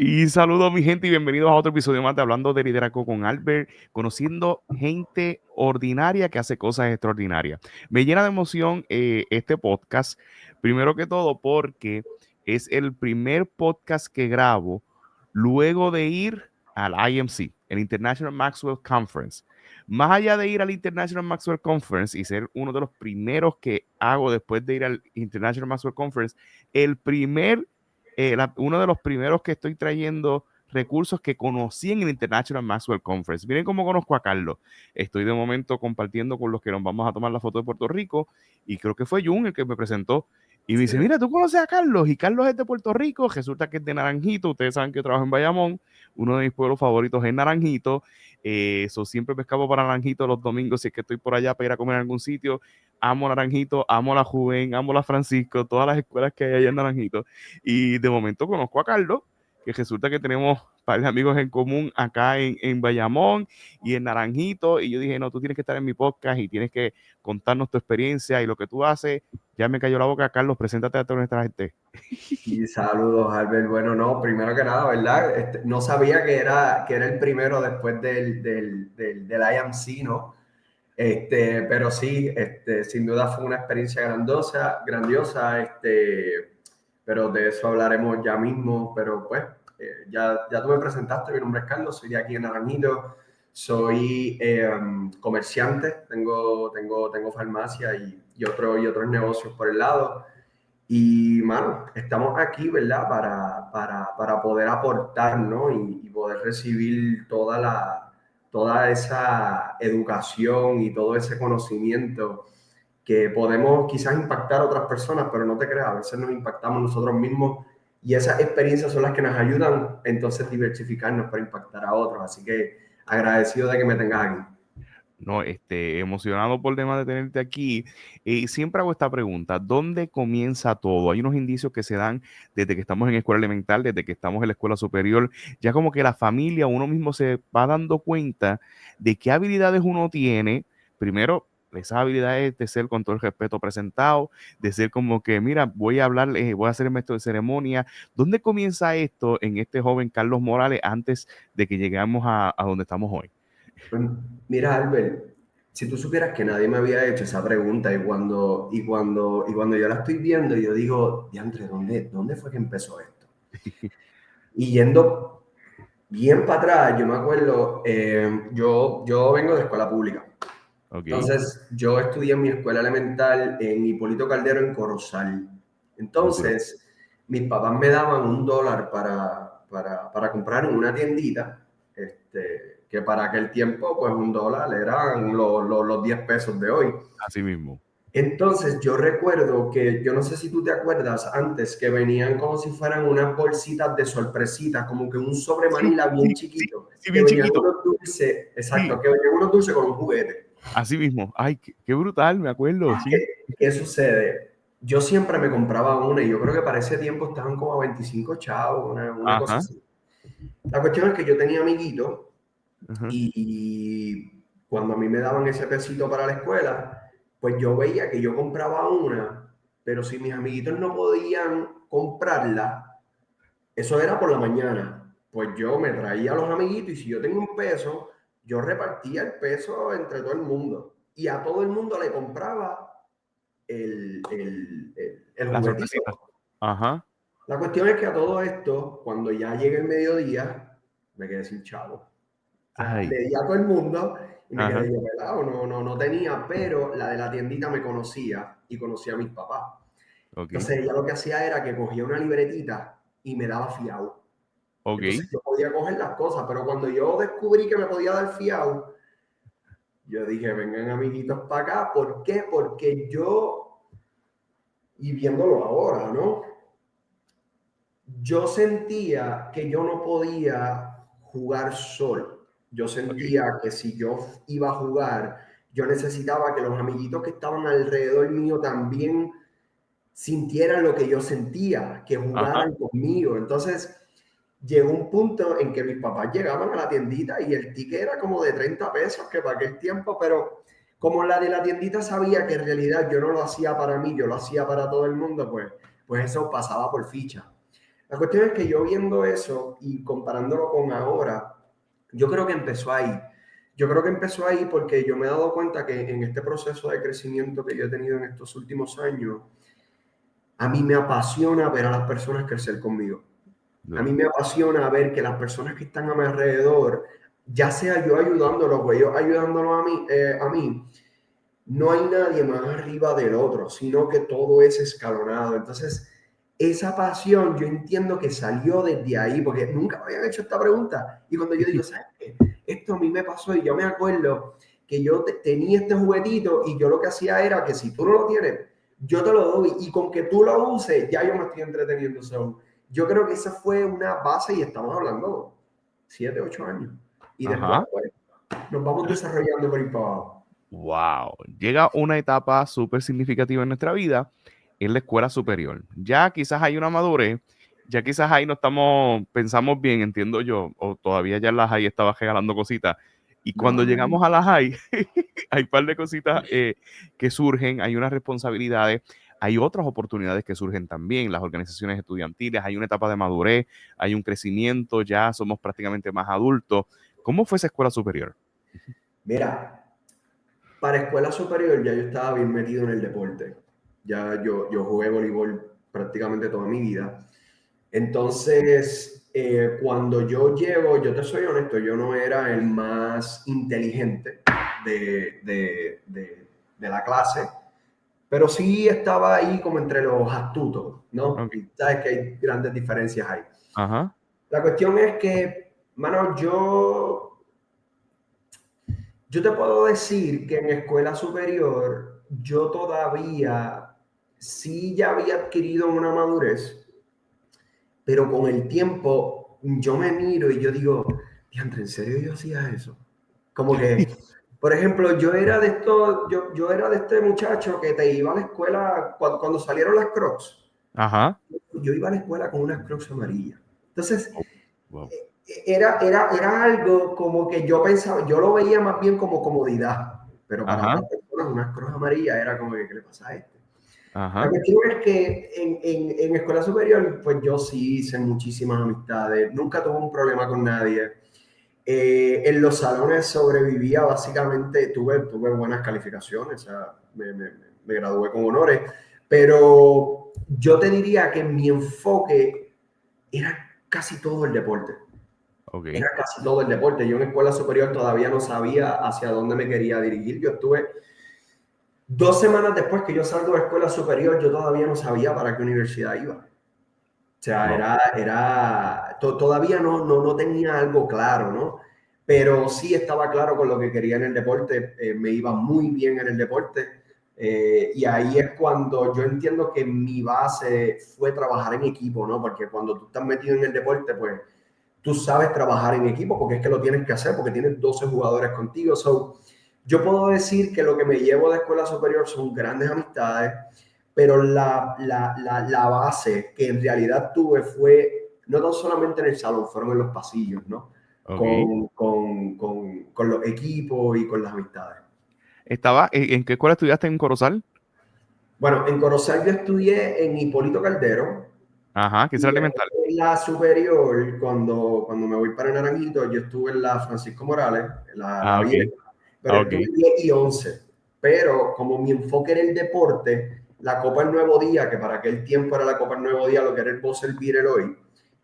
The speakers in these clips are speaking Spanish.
Y saludos mi gente y bienvenidos a otro episodio más de Hablando de Liderazgo con Albert, conociendo gente ordinaria que hace cosas extraordinarias. Me llena de emoción este podcast, primero que todo porque es el primer podcast que grabo luego de ir al IMC, el International Maxwell Conference. Más allá de ir al International Maxwell Conference y ser uno de los primeros que hago después de ir al International Maxwell Conference, uno de los primeros que estoy trayendo recursos que conocí en el International Maxwell Conference. Miren cómo conozco a Carlos. Estoy de momento compartiendo con los que nos vamos a tomar la foto de Puerto Rico y creo que fue Jun el que me presentó. Y me dice, Sí. mira, ¿tú conoces a Carlos? Y Carlos es de Puerto Rico, resulta que es de Naranjito. Ustedes saben que yo trabajo en Bayamón. Uno de mis pueblos favoritos es Naranjito. Eso siempre me escapo para Naranjito los domingos si es que estoy por allá para ir a comer en algún sitio. Amo Naranjito, amo la Juven, amo la Francisco, todas las escuelas que hay allá en Naranjito. Y de momento conozco a Carlos, que resulta que tenemos varios amigos en común acá en Bayamón y en Naranjito. Y yo dije, no, tú tienes que estar en mi podcast y tienes que contarnos tu experiencia y lo que tú haces. Ya me cayó la boca, Carlos, preséntate a toda nuestra gente. Y saludos, Albert. Bueno, no, primero que nada, ¿verdad? No sabía que era el primero después del IMC, ¿no? Pero sí, sin duda fue una experiencia grandiosa, pero de eso hablaremos ya mismo. Pero pues, ya tú me presentaste, mi nombre es Carlos, soy de aquí en Naranjito, soy comerciante, tengo farmacia y otros negocios por el lado. Y, mano, estamos aquí, ¿verdad? Para poder aportar, ¿no? Y poder recibir toda esa educación y todo ese conocimiento que podemos quizás impactar a otras personas, pero no te creas, a veces nos impactamos nosotros mismos y esas experiencias son las que nos ayudan entonces diversificarnos para impactar a otros. Así que agradecido de que me tengas aquí. No, emocionado por el tema de tenerte aquí. Siempre hago esta pregunta, ¿dónde comienza todo? Hay unos indicios que se dan desde que estamos en escuela elemental, desde que estamos en la escuela superior, ya como que la familia, uno mismo se va dando cuenta de qué habilidades uno tiene. Primero, esas habilidades de ser con todo el respeto presentado, de ser como que, mira, voy a hablar, voy a ser maestro de ceremonia. ¿Dónde comienza esto en este joven Carlos Morales antes de que lleguemos a donde estamos hoy? Pues, mira, Albert, si tú supieras que nadie me había hecho esa pregunta y cuando yo la estoy viendo, yo digo, diantre, ¿dónde fue que empezó esto? Y yendo bien para atrás, yo me acuerdo, yo vengo de escuela pública. Ok, Entonces, yo estudié en mi escuela elemental en Hipólito Caldero, en Corozal. duro. Entonces, mis papás me daban $1 para comprar en una tiendita, que para aquel tiempo, pues $1 eran los 10 pesos de hoy. Así mismo. Entonces, yo recuerdo que, yo no sé si tú te acuerdas antes, que venían como si fueran unas bolsitas de sorpresitas, como que un sobre Sí, Manila sí, bien sí, chiquito, sí, que bien venían chiquito. unos dulces, exacto, Sí, que venían unos dulces con un juguete. así mismo. Ay, qué brutal, me acuerdo, sí. ¿Qué sucede? Yo siempre me compraba una y yo creo que para ese tiempo estaban como a 25 chavos, una cosa Ajá, así. La cuestión es que yo tenía amiguitos ajá. y cuando a mí me daban ese pesito para la escuela, pues yo veía que yo compraba una, pero si mis amiguitos no podían comprarla, eso era por la mañana. Pues yo me traía a los amiguitos y si yo tenía un peso, yo repartía el peso entre todo el mundo. Y a todo el mundo le compraba el La sorpresita. juguetito. Ajá. La cuestión es que a todo esto, cuando ya llega el mediodía, me quedé sin chavo. O sea, Ay, le di a todo el mundo y me ajá. quedé yo pelado, no tenía, pero la de la tiendita me conocía y conocía a mis papás. Ok, Entonces ella lo que hacía era que cogía una libretita y me daba fiado. Entonces ok. yo podía coger las cosas, pero cuando yo descubrí que me podía dar fiado, yo dije, vengan amiguitos para acá. ¿Por qué? Porque yo, y viéndolo ahora, ¿no? Yo sentía que yo no podía jugar solo. Yo Ok. sentía que si yo iba a jugar, yo necesitaba que los amiguitos que estaban alrededor mío también sintieran lo que yo sentía, que Ajá. jugaran conmigo. Entonces, llegó un punto en que mis papás llegaban a la tiendita y el ticket era como de 30 pesos, que para aquel tiempo, pero como la de la tiendita sabía que en realidad yo no lo hacía para mí, yo lo hacía para todo el mundo, pues eso pasaba por ficha. La cuestión es que yo viendo eso y comparándolo con ahora, yo creo que empezó ahí. Yo creo que empezó ahí porque yo me he dado cuenta que en este proceso de crecimiento que yo he tenido en estos últimos años, a mí me apasiona ver a las personas crecer conmigo. A mí Duro. me apasiona ver que las personas que están a mi alrededor, ya sea yo ayudándolos o ellos ayudándolos a mí, no hay nadie más arriba del otro, sino que todo es escalonado. Entonces, esa pasión yo entiendo que salió desde ahí, porque nunca me habían hecho esta pregunta. Y cuando yo digo, ¿sabes qué? Esto a mí me pasó y yo me acuerdo que yo tenía este juguetito y yo lo que hacía era que si tú no lo tienes, yo te lo doy y con que tú lo uses, ya yo me estoy entreteniendo. So, yo creo que esa fue una base y estamos hablando 7, 8 años. Y después Ajá. pues, nos vamos desarrollando por ahí para abajo. Wow. Llega una etapa súper significativa en nuestra vida, en la escuela superior. Ya quizás hay una madurez, ya quizás ahí no estamos, pensamos bien, entiendo yo, o todavía ya en la high estaba regalando cositas. Y cuando No, llegamos a la high, hay un par de cositas que surgen, hay unas responsabilidades, hay otras oportunidades que surgen también, las organizaciones estudiantiles, hay una etapa de madurez, hay un crecimiento, ya somos prácticamente más adultos. ¿Cómo fue esa escuela superior? mira, para escuela superior ya yo estaba bien metido en el deporte. Ya yo jugué voleibol prácticamente toda mi vida. Entonces, cuando yo llego, yo te soy honesto, yo no era el más inteligente de la clase, pero sí estaba ahí como entre los astutos, ¿no? Ok. Y sabes que hay grandes diferencias ahí. Ajá. La cuestión es que, mano, yo te puedo decir que en escuela superior yo todavía sí ya había adquirido una madurez, pero con el tiempo yo me miro y yo digo, diantre, ¿en serio yo hacía eso? Como que, por ejemplo, yo era de este muchacho que te iba a la escuela cuando salieron las Crocs. Ajá. Yo iba a la escuela con unas Crocs amarillas. Entonces, Oh, wow. era algo como que yo pensaba, yo lo veía más bien como comodidad, pero para Ajá, otras personas unas Crocs amarillas era como que, ¿qué le pasa a este? La ajá. cuestión es que en escuela superior, pues yo sí hice muchísimas amistades, nunca tuve un problema con nadie. En los salones sobrevivía básicamente, tuve buenas calificaciones, o sea, me gradué con honores, pero yo te diría que mi enfoque era casi todo el deporte. Ok. Era casi todo el deporte. Yo en escuela superior todavía no sabía hacia dónde me quería dirigir. Yo estuve 2 semanas después que yo salgo de escuela superior, yo todavía no sabía para qué universidad iba. O sea, Wow. todavía no tenía algo claro, ¿no? Pero sí estaba claro con lo que quería en el deporte, me iba muy bien en el deporte. Y ahí es cuando yo entiendo que mi base fue trabajar en equipo, ¿no? Porque cuando tú estás metido en el deporte, pues tú sabes trabajar en equipo, porque es que lo tienes que hacer, porque tienes 12 jugadores contigo. So, yo puedo decir que lo que me llevo de escuela superior son grandes amistades, pero la base que en realidad tuve fue no tan solamente en el salón, fueron en los pasillos, ¿no? Ok. Con los equipos y con las amistades. ¿En qué escuela estudiaste en Corozal? Bueno, en Corozal yo estudié en Hipólito Caldero Ajá, que es y elemental. en la superior, cuando me voy para Naranjito, yo estuve en la Francisco Morales, la Ah, ok. vieja, pero Ah, ok. estuve 10 y 11. Pero como mi enfoque era el deporte, la Copa El Nuevo Día, que para aquel tiempo era la Copa El Nuevo Día, lo que era el Bosser Beer hoy,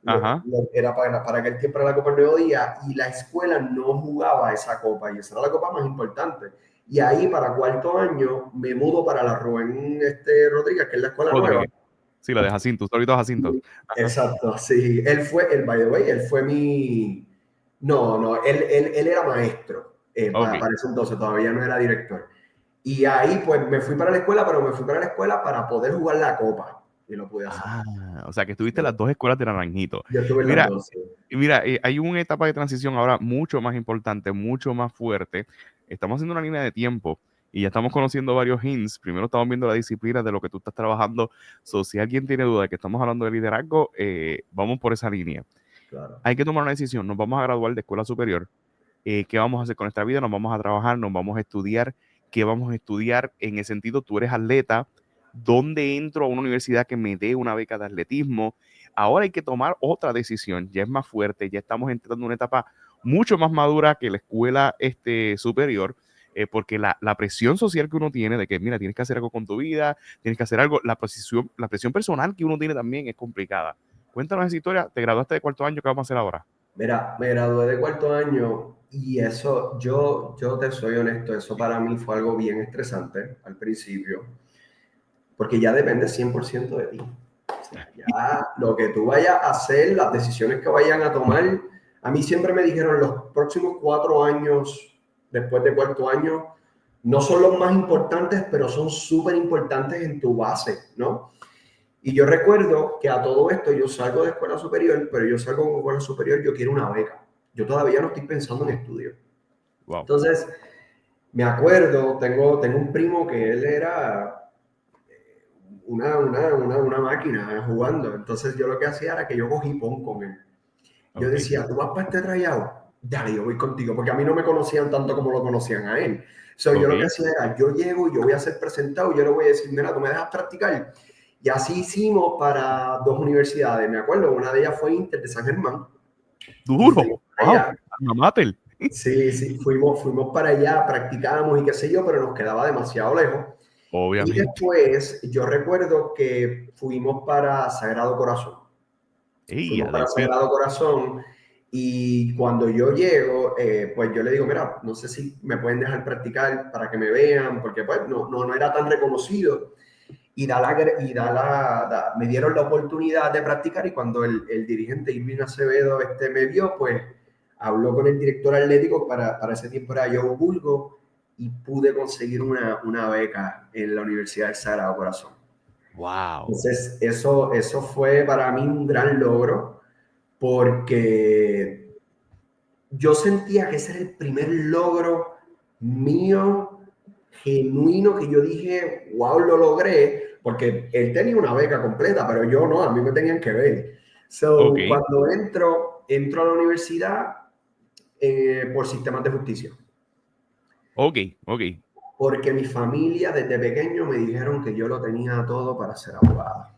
Ajá. era para aquel tiempo era la Copa El Nuevo Día y la escuela no jugaba esa copa y esa era la copa más importante. Y ahí para cuarto año me mudo para la Rubén Rodríguez, que es la escuela nueva. Rodríguez. Sí, la de Jacinto, solito Jacinto. Ajá. Exacto, sí. By the way, él fue mi... No, él era maestro Ok. para ese entonces, todavía no era director. Y ahí pues me fui para la escuela, pero me fui para la escuela para poder jugar la copa y lo pude hacer. Ah, o sea que estuviste en las dos escuelas de Naranjito. Yo estuve en las Mira, dos. Sí. hay una etapa de transición ahora mucho más importante, mucho más fuerte. Estamos haciendo una línea de tiempo y ya estamos conociendo varios hints. Primero estamos viendo la disciplina de lo que tú estás trabajando. So, si alguien tiene duda de que estamos hablando de liderazgo, vamos por esa línea. Claro. Hay que tomar una decisión. Nos vamos a graduar de escuela superior. ¿Qué vamos a hacer con nuestra vida? Nos vamos a trabajar, nos vamos a estudiar. ¿Qué vamos a estudiar? En el sentido, tú eres atleta. ¿Dónde entro a una universidad que me dé una beca de atletismo? Ahora hay que tomar otra decisión, ya es más fuerte, ya estamos entrando en una etapa mucho más madura que la escuela superior, porque la presión social que uno tiene de que, mira, tienes que hacer algo con tu vida, tienes que hacer algo, la presión personal que uno tiene también es complicada. Cuéntanos esa historia, te graduaste de cuarto año, ¿qué vamos a hacer ahora? Mira, me gradué de cuarto año y eso, yo te soy honesto, eso para mí fue algo bien estresante al principio, porque ya depende 100% de ti. O sea, ya lo que tú vayas a hacer, las decisiones que vayan a tomar, a mí siempre me dijeron los próximos 4 años, después de cuarto año, no son los más importantes, pero son súper importantes en tu base, ¿no? Y yo recuerdo que a todo esto yo salgo de escuela superior, pero yo salgo de escuela superior, yo quiero una beca. Yo todavía no estoy pensando en estudio. Wow. Entonces, me acuerdo, tengo un primo que él era una máquina jugando. Entonces, yo lo que hacía era que yo cogí pon con él. Yo Okay. decía, ¿tú vas para este tryout? Dale, yo voy contigo, porque a mí no me conocían tanto como lo conocían a él. So, yo lo que Okay. hacía era, yo llego y yo voy a ser presentado, y yo le voy a decir, mira, tú me dejas practicar. Y así hicimos para 2 universidades, me acuerdo, una de ellas fue Inter de San Germán, y fuimos Duro, para wow, allá. alma mater. Sí, sí, fuimos para allá, practicábamos y qué sé yo, pero nos quedaba demasiado lejos. Y Obviamente. después yo recuerdo que fuimos para Sagrado Corazón. Ella Fuimos para del perro. Sagrado Corazón y cuando yo llego, pues yo le digo, mira, no sé si me pueden dejar practicar para que me vean, porque pues no era tan reconocido. Me dieron la oportunidad de practicar y cuando el dirigente Irving Acevedo me vio, pues habló con el director atlético, para ese tiempo era Joe Bulgo, y pude conseguir una beca en la Universidad del Sagrado Corazón. Wow. Entonces, eso fue para mí un gran logro porque yo sentía que ese era el primer logro mío genuino que yo dije, wow, lo logré, porque él tenía una beca completa, pero yo no, a mí me tenían que ver. So, Ok, cuando entro a la universidad por sistemas de justicia, ok, ok. porque mi familia desde pequeño me dijeron que yo lo tenía todo para ser abogado.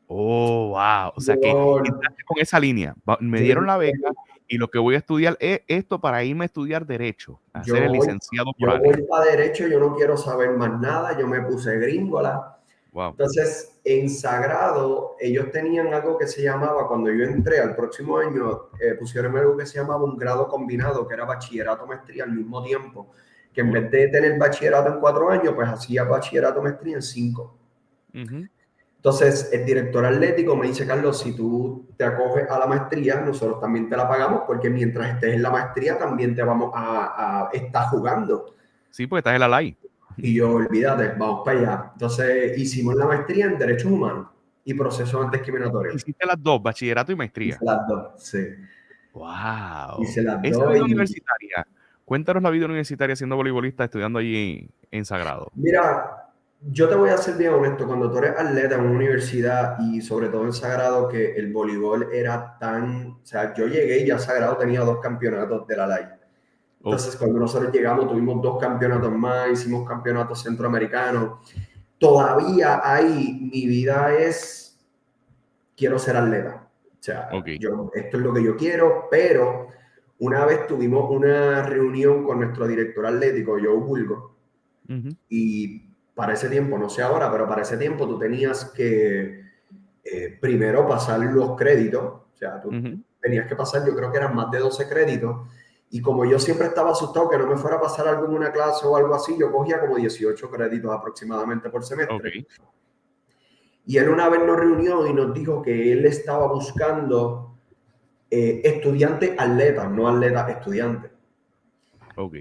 Oh, wow. O sea que Yo, entraste con esa línea. Me yo, dieron la beca y lo que voy a estudiar es esto para irme a estudiar Derecho, a ser Yo el voy, licenciado por yo ahí. voy para derecho, yo no quiero saber más nada, yo me puse gringola. Wow. Entonces, en Sagrado, ellos tenían algo que se llamaba, cuando yo entré al próximo año, pusieron algo que se llamaba un grado combinado, que era bachillerato, maestría al mismo tiempo, que en Duro. vez de tener bachillerato en 4 años, pues hacía bachillerato, maestría en 5. Ujú. Entonces, el director atlético me dice, Carlos, si tú te acoges a la maestría, nosotros también te la pagamos, porque mientras estés en la maestría también te vamos a estar jugando. Sí, porque estás en la LAI. Y yo, olvídate, vamos para allá. Entonces, hicimos la maestría en Derechos Humanos y Procesos Antidiscriminatorios. Hiciste las dos, bachillerato y Hice maestría. las dos, sí. Wow. Hice las Esa dos vida y universitaria. Cuéntanos la vida universitaria siendo voleibolista, estudiando allí en Sagrado. mira, yo te voy a ser bien honesto, cuando tú eres atleta en una universidad y sobre todo en Sagrado, que el voleibol era tan, o sea, yo llegué y ya Sagrado tenía 2 campeonatos de la LAI. Oh, Entonces, cuando nosotros llegamos, tuvimos 2 campeonatos más, hicimos campeonatos centroamericanos. Todavía ahí mi vida es, quiero ser atleta. O sea, ok. esto es lo que yo quiero, pero una vez tuvimos una reunión con nuestro director atlético, Joe Bulgo, Ujú, y para ese tiempo, no sé ahora, pero para ese tiempo tú tenías que primero pasar los créditos, o sea, tú ujú. tenías que pasar, yo creo que eran más de 12 créditos, y como yo siempre estaba asustado que no me fuera a pasar algo en una clase o algo así, yo cogía como 18 créditos aproximadamente por Ok. semestre. Y él una vez nos reunió y nos dijo que él estaba buscando estudiantes atletas, no atletas estudiantes. Ok.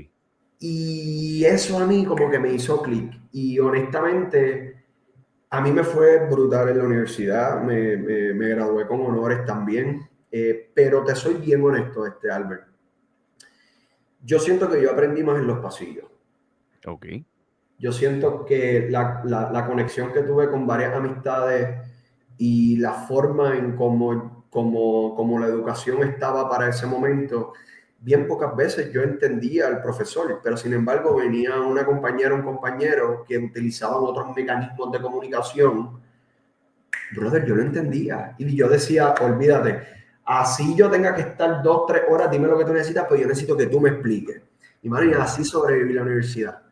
Y eso a mí como que me hizo clic. Y honestamente, a mí me fue brutal en la universidad, me gradué con honores también, pero te soy bien honesto, Albert. Yo siento que yo aprendí más en los pasillos. Ok. Yo siento que la conexión que tuve con varias amistades y la forma en cómo la educación estaba para ese momento, bien pocas veces yo entendía al profesor, pero sin embargo venía una compañera, un compañero que utilizaban otros mecanismos de comunicación brother, yo lo entendía. Y yo decía, olvídate, así yo tenga que estar 2, 3 horas, dime lo que tú necesitas, pues yo necesito que tú me expliques. Y, mano, y así sobreviví la universidad.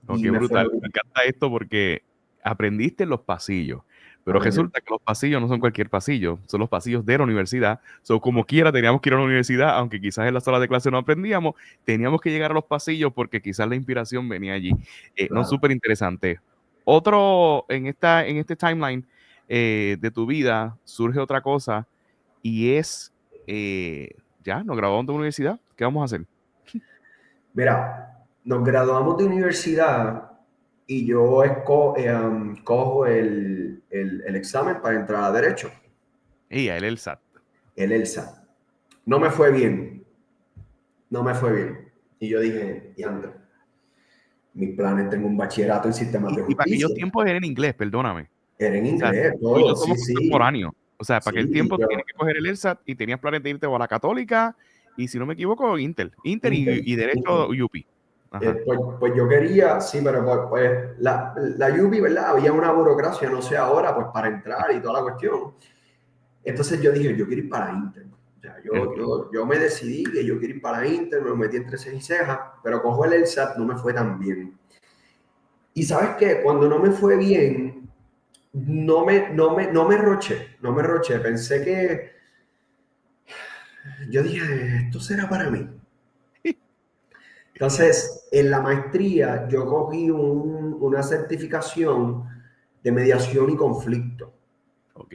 Oh, Y qué me fue brutal. muy Me bien. encanta esto porque aprendiste en los pasillos, pero Aprendí. resulta que los pasillos no son cualquier pasillo, son los pasillos de la universidad. So, como quiera, teníamos que ir a la universidad, aunque quizás en la sala de clase no aprendíamos, teníamos que llegar a los pasillos porque quizás la inspiración venía allí. No, Claro. súper interesante. Otro, en este timeline de tu vida, surge otra cosa y es, ya, nos graduamos de la universidad, ¿qué vamos a hacer? Mira, nos graduamos de universidad y yo cojo el examen para entrar a Derecho, Y a él el SAT. el ELSA. No me fue bien, no me fue bien. Y yo dije, diantre, mis planes, tengo un bachillerato en sistemas de Y para aquellos justicia. tiempos era en inglés, perdóname. Era en O sea, inglés, tú y yo todo, sí, somos sí. contemporáneos. O sea, para aquel Sí, tiempo tú tienes yo, que coger el ELSAT y tenías planes de irte o a la Católica y si no me equivoco, Inter y Inter. Derecho UPI. Ajá. Pues yo quería, sí, pero pues la UBI, ¿verdad? Había una burocracia, no sé ahora, pues para entrar y toda la cuestión. Entonces yo dije, yo quiero ir para Inter. O sea, Okay. yo me decidí que yo quiero ir para Inter, me metí entre ceja y ceja, pero cojo el ELSAT, no me fue tan bien. Y sabes qué, cuando no me fue bien, no me roché, pensé que, yo dije, esto será para mí. Entonces, en la maestría yo cogí una certificación de mediación y conflicto. Ok.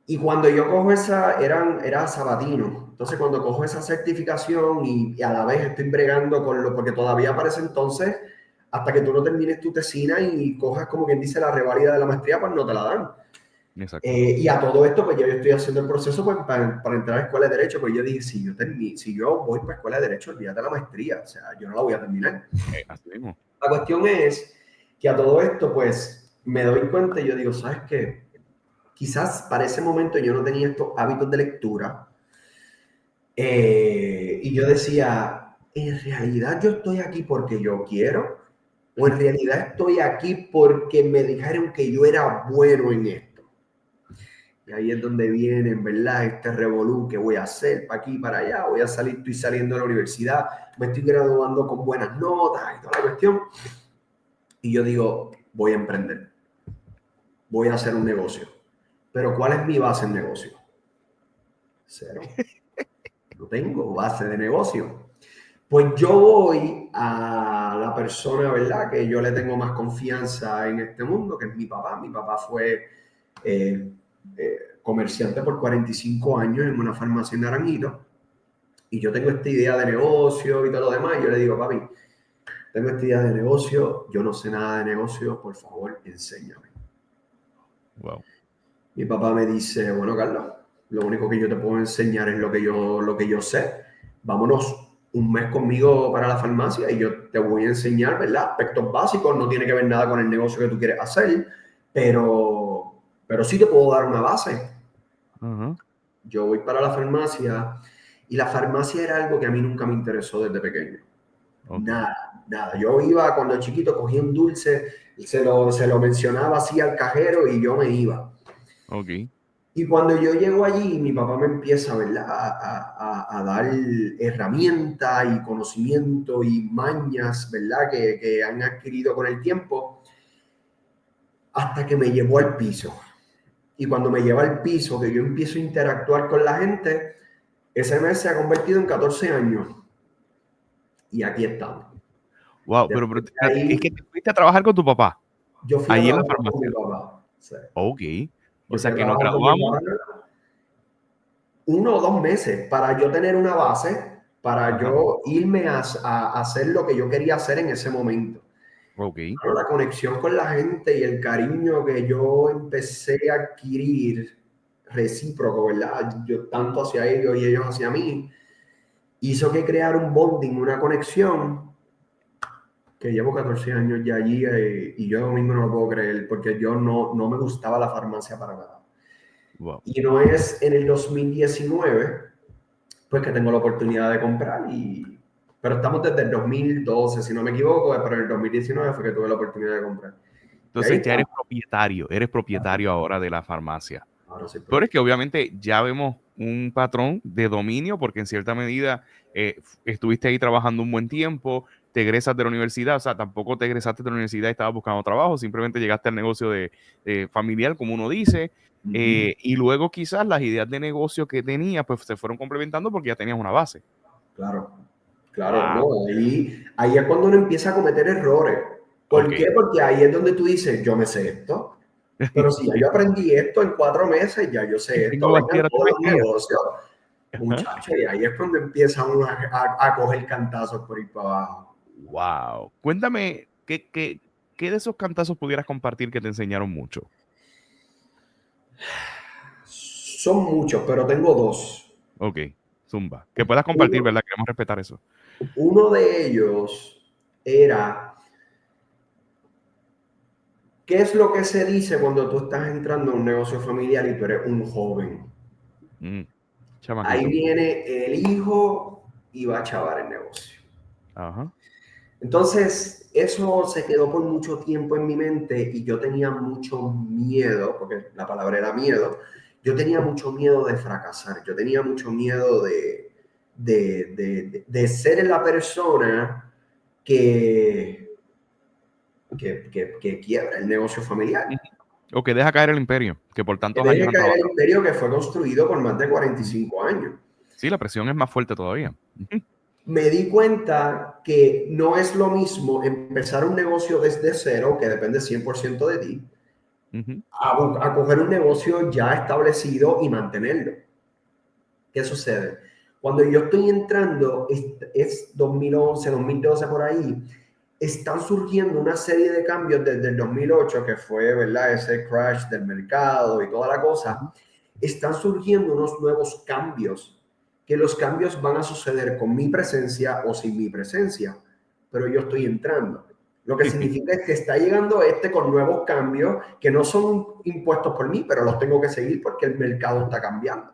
Y cuando yo cojo era sabatino. Entonces, cuando cojo esa certificación y a la vez estoy bregando con lo, porque todavía para ese entonces, hasta que tú no termines tu tesina y cojas como quien dice la reválida de la maestría, pues no te la dan. Exacto. Y a todo esto, pues ya yo estoy haciendo el proceso pues, para entrar a la escuela de Derecho. Pues yo dije, si yo voy para la escuela de Derecho, olvídate de la maestría. O sea, yo no la voy a terminar. Así mismo. La cuestión es que a todo esto, pues me doy cuenta y yo digo, ¿sabes qué? Quizás para ese momento yo no tenía estos hábitos de lectura. Y yo decía, ¿en realidad yo estoy aquí porque yo quiero? ¿O en realidad estoy aquí porque me dijeron que yo era bueno en esto? Y ahí es donde viene, en verdad, este revolú que voy a hacer para aquí, para allá. Voy a salir, estoy saliendo de la universidad, me estoy graduando con buenas notas y toda la cuestión. Y yo digo, voy a emprender, voy a hacer un negocio. Pero ¿cuál es mi base en negocio? Cero. No tengo base de negocio. Pues yo voy a la persona, ¿verdad? Que yo le tengo más confianza en este mundo, que es mi papá. Mi papá fue comerciante por 45 años en una farmacia en Naranjito. Y yo tengo esta idea de negocio y todo lo demás. Y yo le digo, papi, tengo esta idea de negocio, yo no sé nada de negocio, por favor, enséñame. Wow. Mi papá me dice, bueno, Carlos, lo único que yo te puedo enseñar es lo que yo sé. Vámonos un mes conmigo para la farmacia y yo te voy a enseñar, ¿verdad? Aspectos básicos, no tiene que ver nada con el negocio que tú quieres hacer, pero sí te puedo dar una base. Ajá. Yo voy para la farmacia y la farmacia era algo que a mí nunca me interesó desde pequeño. Ok. Nada, nada. Yo iba cuando chiquito, cogía un dulce, se lo mencionaba así al cajero y yo me iba. Ok. Y cuando yo llego allí, mi papá me empieza, ¿verdad? A dar herramientas y conocimiento y mañas, ¿verdad? Que han adquirido con el tiempo, hasta que me llevó al piso. Y cuando me lleva al piso, que yo empiezo a interactuar con la gente, ese mes se ha convertido en 14 años. Y aquí estamos. Wow, pero Después de es que ahí, te fuiste a trabajar con tu papá, yo fui a allí en la trabajar con mi farmacia. papá. O sea, Ok. O yo fui sea a que nos trabajar con mi graduamos. papá 1 o 2 meses para yo tener una base, para Ajá. yo irme a hacer lo que yo quería hacer en ese momento. Ok. Pero la conexión con la gente y el cariño que yo empecé a adquirir recíproco, ¿verdad? Yo tanto hacia ellos y ellos hacia mí, hizo que crear un bonding, una conexión que llevo 14 años ya allí y yo mismo no lo puedo creer porque yo no me gustaba la farmacia para nada. Wow. Y no es en el 2019 pues que tengo la oportunidad de comprar pero estamos desde el 2012, si no me equivoco, pero en el 2019 fue que tuve la oportunidad de comprar. Y ahí Entonces ya está. eres propietario ahora de la farmacia. Ahora sí, Pero es que obviamente ya vemos un patrón de dominio porque en cierta medida estuviste ahí trabajando un buen tiempo, te egresas de la universidad, o sea, tampoco te egresaste de la universidad y estabas buscando trabajo, simplemente llegaste al negocio de familiar, como uno dice, Ujú. y luego quizás las ideas de negocio que tenías pues se fueron complementando porque ya tenías una base. Claro, claro, Wow, no, ahí es cuando uno empieza a cometer errores. ¿Por ok. qué? Porque ahí es donde tú dices, yo me sé esto, pero si ya yo aprendí esto en 4 meses, ya yo sé esto, Tengo vengan bachillerato todos en los medicina. negocios, Ajá. muchachos, y ahí es cuando empieza uno a coger cantazos por ir para abajo. Wow. Cuéntame, ¿qué de esos cantazos pudieras compartir que te enseñaron mucho? Son muchos, pero tengo dos. Ok, zumba. Que puedas compartir, Uno, ¿verdad? Queremos respetar eso. uno de ellos era, ¿qué es lo que se dice cuando tú estás entrando a un negocio familiar y tú eres un joven? Mm, Ahí chamaquito. viene el hijo y va a chavar el negocio. Ajá. Entonces, eso se quedó por mucho tiempo en mi mente y yo tenía mucho miedo, porque la palabra era miedo, yo tenía mucho miedo de fracasar, yo tenía mucho miedo de ser la persona que, que quiebra el negocio familiar, Ujú. O que deja caer el imperio, que por que tantos años deje han caer el trabajado. imperio que fue construido por más de Ujú. 45 años. Sí, la presión es más fuerte todavía. Ujú. Me di cuenta que no es lo mismo empezar un negocio desde cero, que depende 100% de ti, Ujú. a coger un negocio ya establecido y mantenerlo. ¿Qué sucede? Cuando yo estoy entrando, es 2011, 2012 por ahí, están surgiendo una serie de cambios desde el 2008, que fue, ¿verdad? Ese crash del mercado y toda la Ujú. cosa. Están surgiendo unos nuevos cambios, que los cambios van a suceder con mi presencia o sin mi presencia, pero yo estoy entrando. Lo que significa es que está llegando con nuevos cambios que no son impuestos por mí, pero los tengo que seguir porque el mercado está cambiando.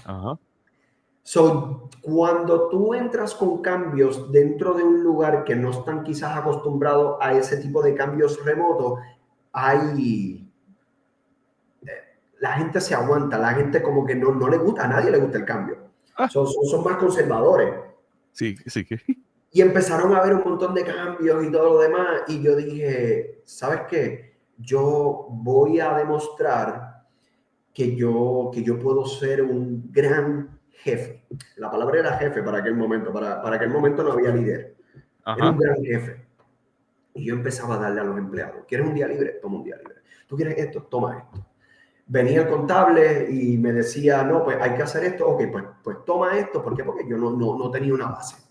Ajá. So, cuando tú entras con cambios dentro de un lugar que no están quizás acostumbrados a ese tipo de cambios remotos, hay, la gente se aguanta, la gente como que no le gusta, a nadie le gusta el cambio. Ah, Son más conservadores. sí, sí que. Y empezaron a haber un montón de cambios y todo lo demás. Y yo dije, ¿sabes qué? Yo voy a demostrar que yo puedo ser un gran jefe. La palabra era jefe para aquel momento. Para aquel momento no había líder. Era un Ajá. gran jefe. Y yo empezaba a darle a los empleados. ¿Quieres un día libre? Toma un día libre. ¿Tú quieres esto? Toma esto. Venía el contable y me decía, no, pues hay que hacer esto. Ok, pues toma esto. ¿Por qué? Porque yo no tenía una base.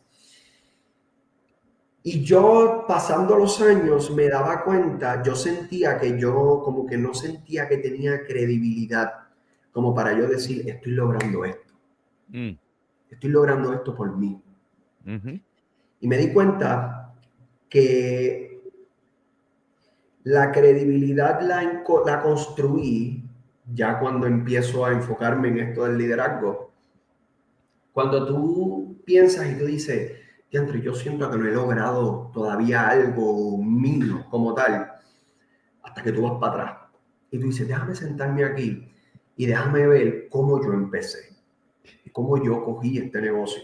Y yo, pasando los años, me daba cuenta, yo sentía que yo como que no sentía que tenía credibilidad como para yo decir, Mm, estoy logrando esto por mí. ujú. Y me di cuenta que la credibilidad la construí ya cuando empiezo a enfocarme en esto del liderazgo. Cuando tú piensas y tú dices, Diantre, yo siento que no he logrado todavía algo mío como tal, hasta que tú vas para atrás. Y tú dices, déjame sentarme aquí y déjame ver cómo yo empecé, cómo yo cogí este negocio.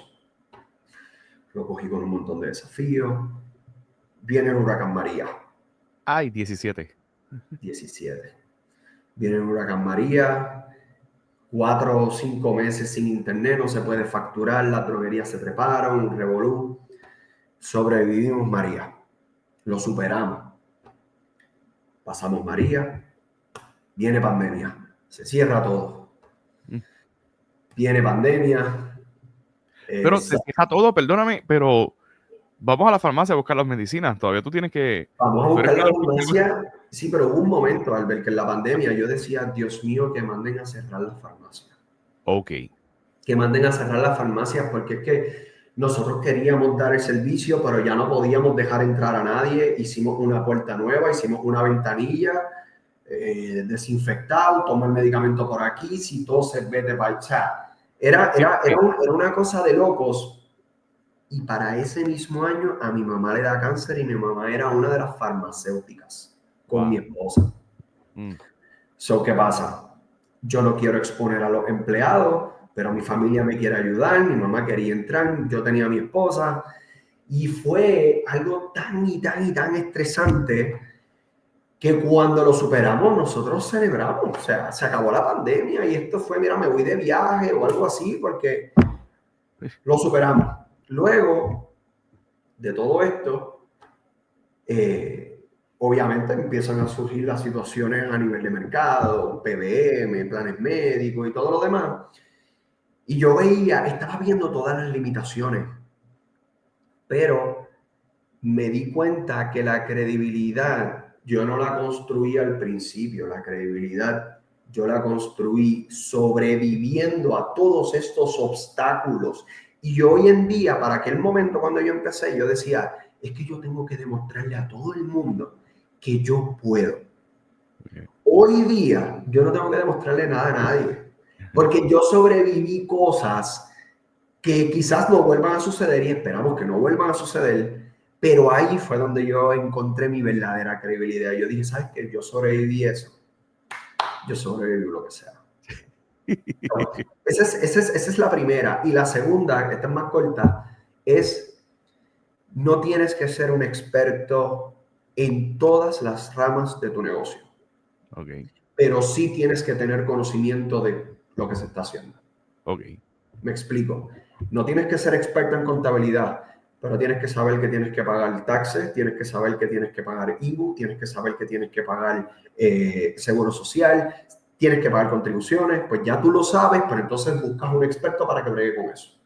Lo cogí con un montón de desafíos. Viene el huracán María, Ay, 17. 17. Viene el huracán María, 4 o 5 meses sin internet, no se puede facturar, las droguerías se preparan, un revolú. Sobrevivimos María, lo superamos. Pasamos María, viene pandemia, se cierra todo. Mm. Viene pandemia, Pero se cierra todo, perdóname, pero vamos a la farmacia a buscar las medicinas. Todavía tú tienes que. vamos a Tú eres buscar la menor que negocio. farmacia. Sí, pero hubo un momento, al ver que en la pandemia yo decía, Dios mío, que manden a cerrar las farmacias. Ok. Que manden a cerrar las farmacias porque es que nosotros queríamos dar el servicio, pero ya no podíamos dejar entrar a nadie. Hicimos una puerta nueva, hicimos una ventanilla, desinfectado, toma el medicamento por aquí, si toses, vete para allá. O sea, Sí, porque era una cosa de locos. Y para ese mismo año a mi mamá le da cáncer y mi mamá era una de las farmacéuticas con mi esposa. Mm. So, ¿qué pasa? Yo no quiero exponer a los empleados, pero mi familia me quiere ayudar, mi mamá quería entrar, yo tenía a mi esposa, y fue algo tan y tan y tan estresante que cuando lo superamos nosotros celebramos. O sea, se acabó la pandemia y esto fue, mira, me voy de viaje o algo así, porque lo superamos. Luego de todo esto, obviamente empiezan a surgir las situaciones a nivel de mercado, PBM, planes médicos y todo lo demás. Y yo veía, estaba viendo todas las limitaciones, pero me di cuenta que la credibilidad yo no la construí al principio, la credibilidad yo la construí sobreviviendo a todos estos obstáculos. Y yo hoy en día, para aquel momento cuando yo empecé, yo decía, es que yo tengo que demostrarle a todo el mundo que yo puedo. Hoy día yo no tengo que demostrarle nada a nadie, porque yo sobreviví cosas que quizás no vuelvan a suceder y esperamos que no vuelvan a suceder, pero ahí fue donde yo encontré mi verdadera credibilidad. Yo dije, ¿sabes qué? Yo sobreviví eso, yo sobreviví lo que sea. Esa es la primera. Y la segunda, que esta es más corta, es no tienes que ser un experto en todas las ramas de tu negocio. Okay. Pero sí tienes que tener conocimiento de lo que se está haciendo. Okay. Me explico. No tienes que ser experto en contabilidad, pero tienes que saber que tienes que pagar taxes, tienes que saber que tienes que pagar IBU, tienes que saber que tienes que pagar seguro social, tienes que pagar contribuciones, pues ya tú lo sabes, pero entonces buscas un experto para que bregue con eso.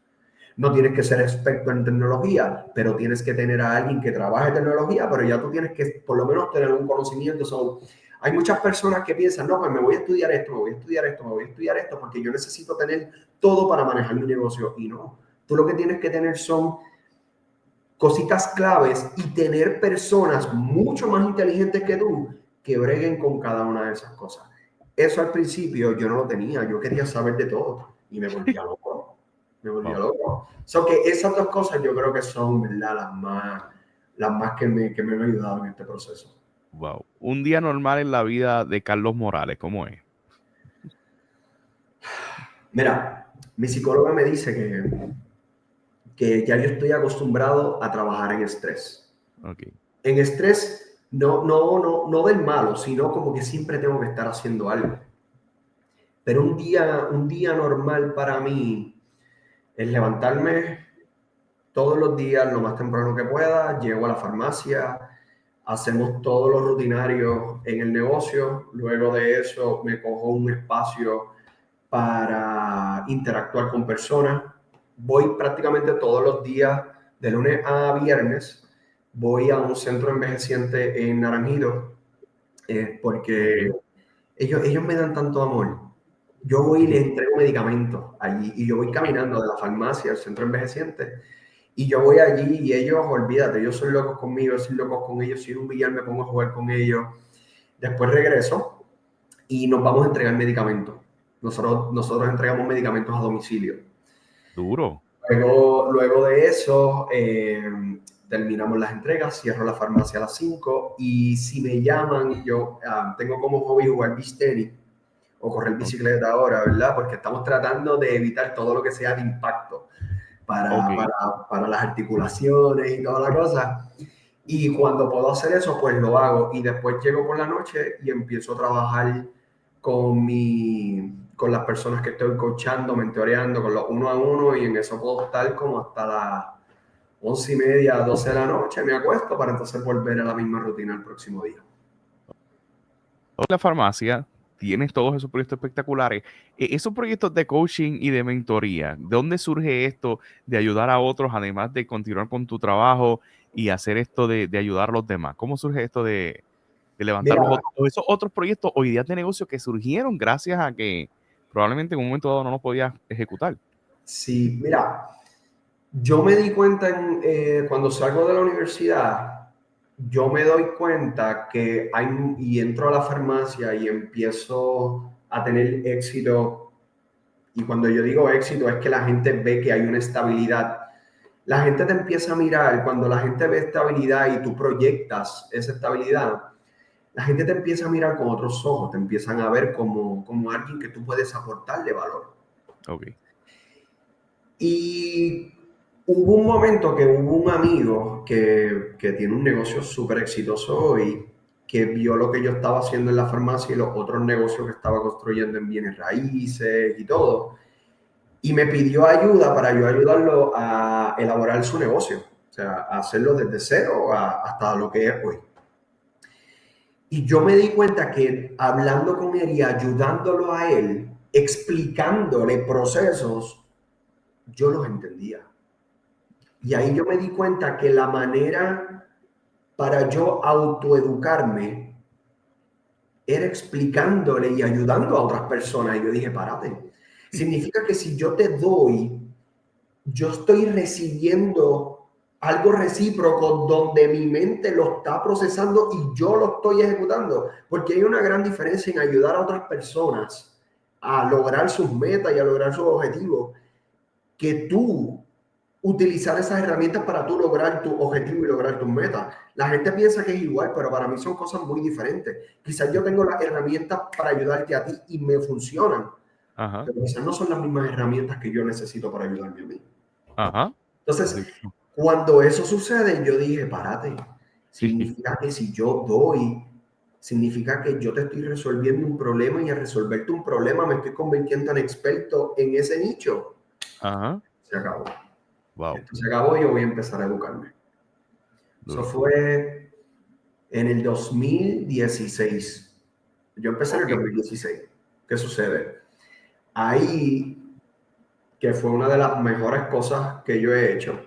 No tienes que ser experto en tecnología, pero tienes que tener a alguien que trabaje en tecnología, pero ya tú tienes que por lo menos tener un conocimiento. Hay muchas personas que piensan, no, pues me voy a estudiar esto, me voy a estudiar esto, me voy a estudiar esto, porque yo necesito tener todo para manejar mi negocio. Y no, tú lo que tienes que tener son cositas claves y tener personas mucho más inteligentes que tú que breguen con cada una de esas cosas. Eso al principio yo no lo tenía, yo quería saber de todo y me volvía loco. Me volvía loco. So que esas dos cosas yo creo que son, ¿verdad? Las más que me han ayudado en este proceso. Wow. Un día normal en la vida de Carlos Morales, ¿cómo es? Mira, mi psicóloga me dice que ya yo estoy acostumbrado a trabajar en estrés. Okay. En estrés no del malo, sino como que siempre tengo que estar haciendo algo. Pero un día normal para mí es levantarme todos los días lo más temprano que pueda, llego a la farmacia, hacemos todos los rutinarios en el negocio, luego de eso me cojo un espacio para interactuar con personas. Voy prácticamente todos los días, de lunes a viernes, voy a un centro envejeciente en Naranjito, porque Okay. ellos me dan tanto amor. Yo voy y les entrego medicamentos allí y yo voy caminando de la farmacia al centro envejeciente y yo voy allí y ellos, olvídate, ellos son locos conmigo, yo soy locos con ellos, si es un billar me pongo a jugar con ellos. Después regreso y nos vamos a entregar medicamentos. Nosotros entregamos medicamentos a domicilio. Duro. Luego de eso, terminamos las entregas, cierro la farmacia a las 5 y si me llaman, yo tengo como hobby jugar beach tenis o correr bicicleta ahora, ¿verdad? Porque estamos tratando de evitar todo lo que sea de impacto Okay. para las articulaciones y toda la cosa. Y cuando puedo hacer eso, pues lo hago. Y después llego por la noche y empiezo a trabajar con las personas que estoy coachando, mentoreando, con los uno a uno. Y en eso puedo estar como hasta las 11:30, 12 de la noche. Me acuesto para entonces volver a la misma rutina el próximo día. En la farmacia tienes todos esos proyectos espectaculares. Esos proyectos de coaching y de mentoría, ¿de dónde surge esto de ayudar a otros, además de continuar con tu trabajo y hacer esto de ayudar a los demás? ¿Cómo surge esto de levantar Mira, esos otros proyectos o ideas de negocio que surgieron gracias a que probablemente en un momento dado no los podías ejecutar? sí, mira, yo me di cuenta cuando salgo de la universidad, yo me doy cuenta que y entro a la farmacia y empiezo a tener éxito. Y cuando yo digo éxito es que la gente ve que hay una estabilidad. La gente te empieza a mirar, cuando la gente ve estabilidad y tú proyectas esa estabilidad, la gente te empieza a mirar con otros ojos, te empiezan a ver como alguien que tú puedes aportarle valor. Ok. Y hubo un momento que hubo un amigo que tiene un negocio súper exitoso hoy, que vio lo que yo estaba haciendo en la farmacia y los otros negocios que estaba construyendo en bienes raíces y todo, y me pidió ayuda para yo ayudarlo a elaborar su negocio, o sea, a hacerlo desde cero hasta lo que es hoy. Y yo me di cuenta que hablando con él y ayudándolo a él, explicándole procesos, yo los entendía. Y ahí yo me di cuenta que la manera para yo autoeducarme era explicándole y ayudando a otras personas. Y yo dije, párate. Significa que si yo te doy, yo estoy recibiendo algo recíproco donde mi mente lo está procesando y yo lo estoy ejecutando. Porque hay una gran diferencia en ayudar a otras personas a lograr sus metas y a lograr sus objetivos, que tú utilizar esas herramientas para tú lograr tu objetivo y lograr tus metas. La gente piensa que es igual, pero para mí son cosas muy diferentes. Quizás yo tengo las herramientas para ayudarte a ti y me funcionan, Ajá. pero quizás no son las mismas herramientas que yo necesito para ayudarme a mí. Ajá. Entonces, cuando eso sucede, yo dije, párate, significa que si yo doy, significa que yo te estoy resolviendo un problema y al resolverte un problema me estoy convirtiendo en experto en ese nicho. Ajá. Se acabó. Wow. Esto se acabó y yo voy a empezar a educarme. Eso Duro. fue en el 2016. Yo empecé en el Ok. 2016. ¿Qué sucede? Ahí, que fue una de las mejores cosas que yo he hecho,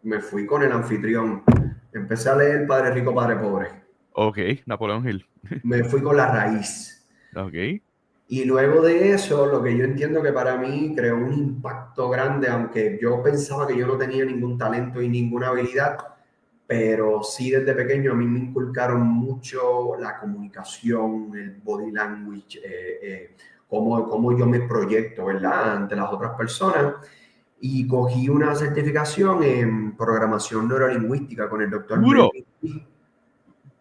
me fui con el anfitrión. Empecé a leer Padre Rico, Padre Pobre. Ok. Napoleón Hill. Me fui con La Raíz. Ok. Y luego de eso, lo que yo entiendo que para mí creó un impacto grande, aunque yo pensaba que yo no tenía ningún talento y ninguna habilidad, pero sí desde pequeño a mí me inculcaron mucho la comunicación, el body language, cómo yo me proyecto, ¿verdad?, ante las otras personas. Y cogí una certificación en programación neurolingüística con el doctor Duro. Melvin Ruiz,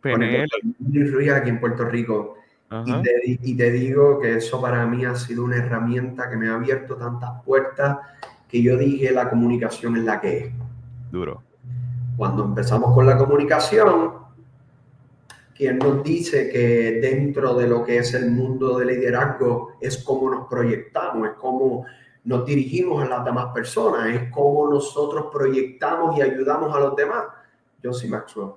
con el PNL. doctor Melvin Ruiz aquí en Puerto Rico. Ajá. Y te digo que eso para mí ha sido una herramienta que me ha abierto tantas puertas que yo dije, la comunicación es la que es. Duro. Cuando empezamos con la comunicación, quien nos dice que dentro de lo que es el mundo del liderazgo es cómo nos proyectamos, es cómo nos dirigimos a las demás personas, es cómo nosotros proyectamos y ayudamos a los demás. Yo soy Maxwell.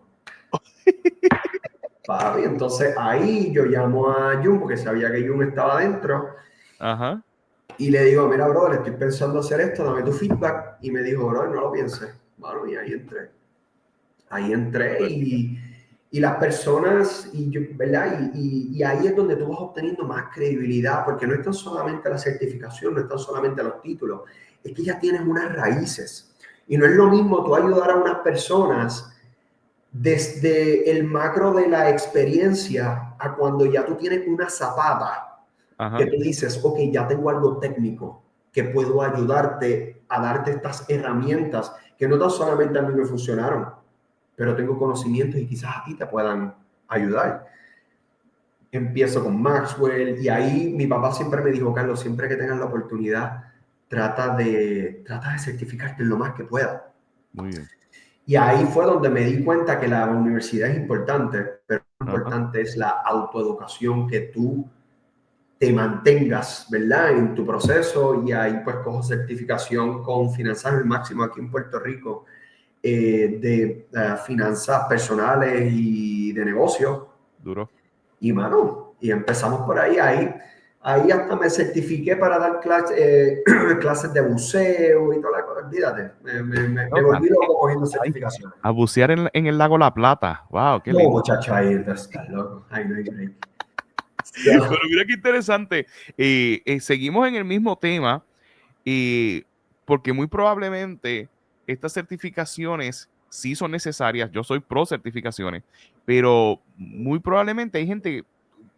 Papi, entonces ahí yo llamo a Jun porque sabía que Jun estaba dentro Ajá. y le digo, mira, bro, le estoy pensando hacer esto, dame tu feedback. Y me dijo, bro, no lo pienses. Bueno, y ahí entré. Ahí entré y las personas, y yo, ¿verdad? Y ahí es donde tú vas obteniendo más credibilidad, porque no es tan solamente la certificación, no es tan solamente los títulos, es que ya tienes unas raíces. Y no es lo mismo tú ayudar a unas personas desde el macro de la experiencia a cuando ya tú tienes una zapata, que Ajá. tú dices, ok, ya tengo algo técnico que puedo ayudarte a darte estas herramientas que no tan solamente a mí me funcionaron, pero tengo conocimientos y quizás a ti te puedan ayudar. Empiezo con Maxwell y ahí mi papá siempre me dijo, Carlos, siempre que tengas la oportunidad, trata de certificarte lo más que puedas. Muy bien. Y ahí fue donde me di cuenta que la universidad es importante, pero lo Ajá. importante es la autoeducación, que tú te mantengas, ¿verdad?, en tu proceso. Y ahí pues cojo certificación con Finanzas al Máximo aquí en Puerto Rico, de finanzas personales y de negocios. Duro. Y mano, y empezamos por ahí hasta me certifiqué para dar clases de buceo y toda la cosa. Olvídate, me No, volví también. loco cogiendo Ay, certificaciones. a bucear en el lago La Plata. Wow, qué No, lindo. muchacho, ahí estás loco. Ahí no hay break. Pero mira qué interesante. Seguimos en el mismo tema, porque muy probablemente estas certificaciones sí son necesarias. Yo soy pro certificaciones, pero muy probablemente hay gente,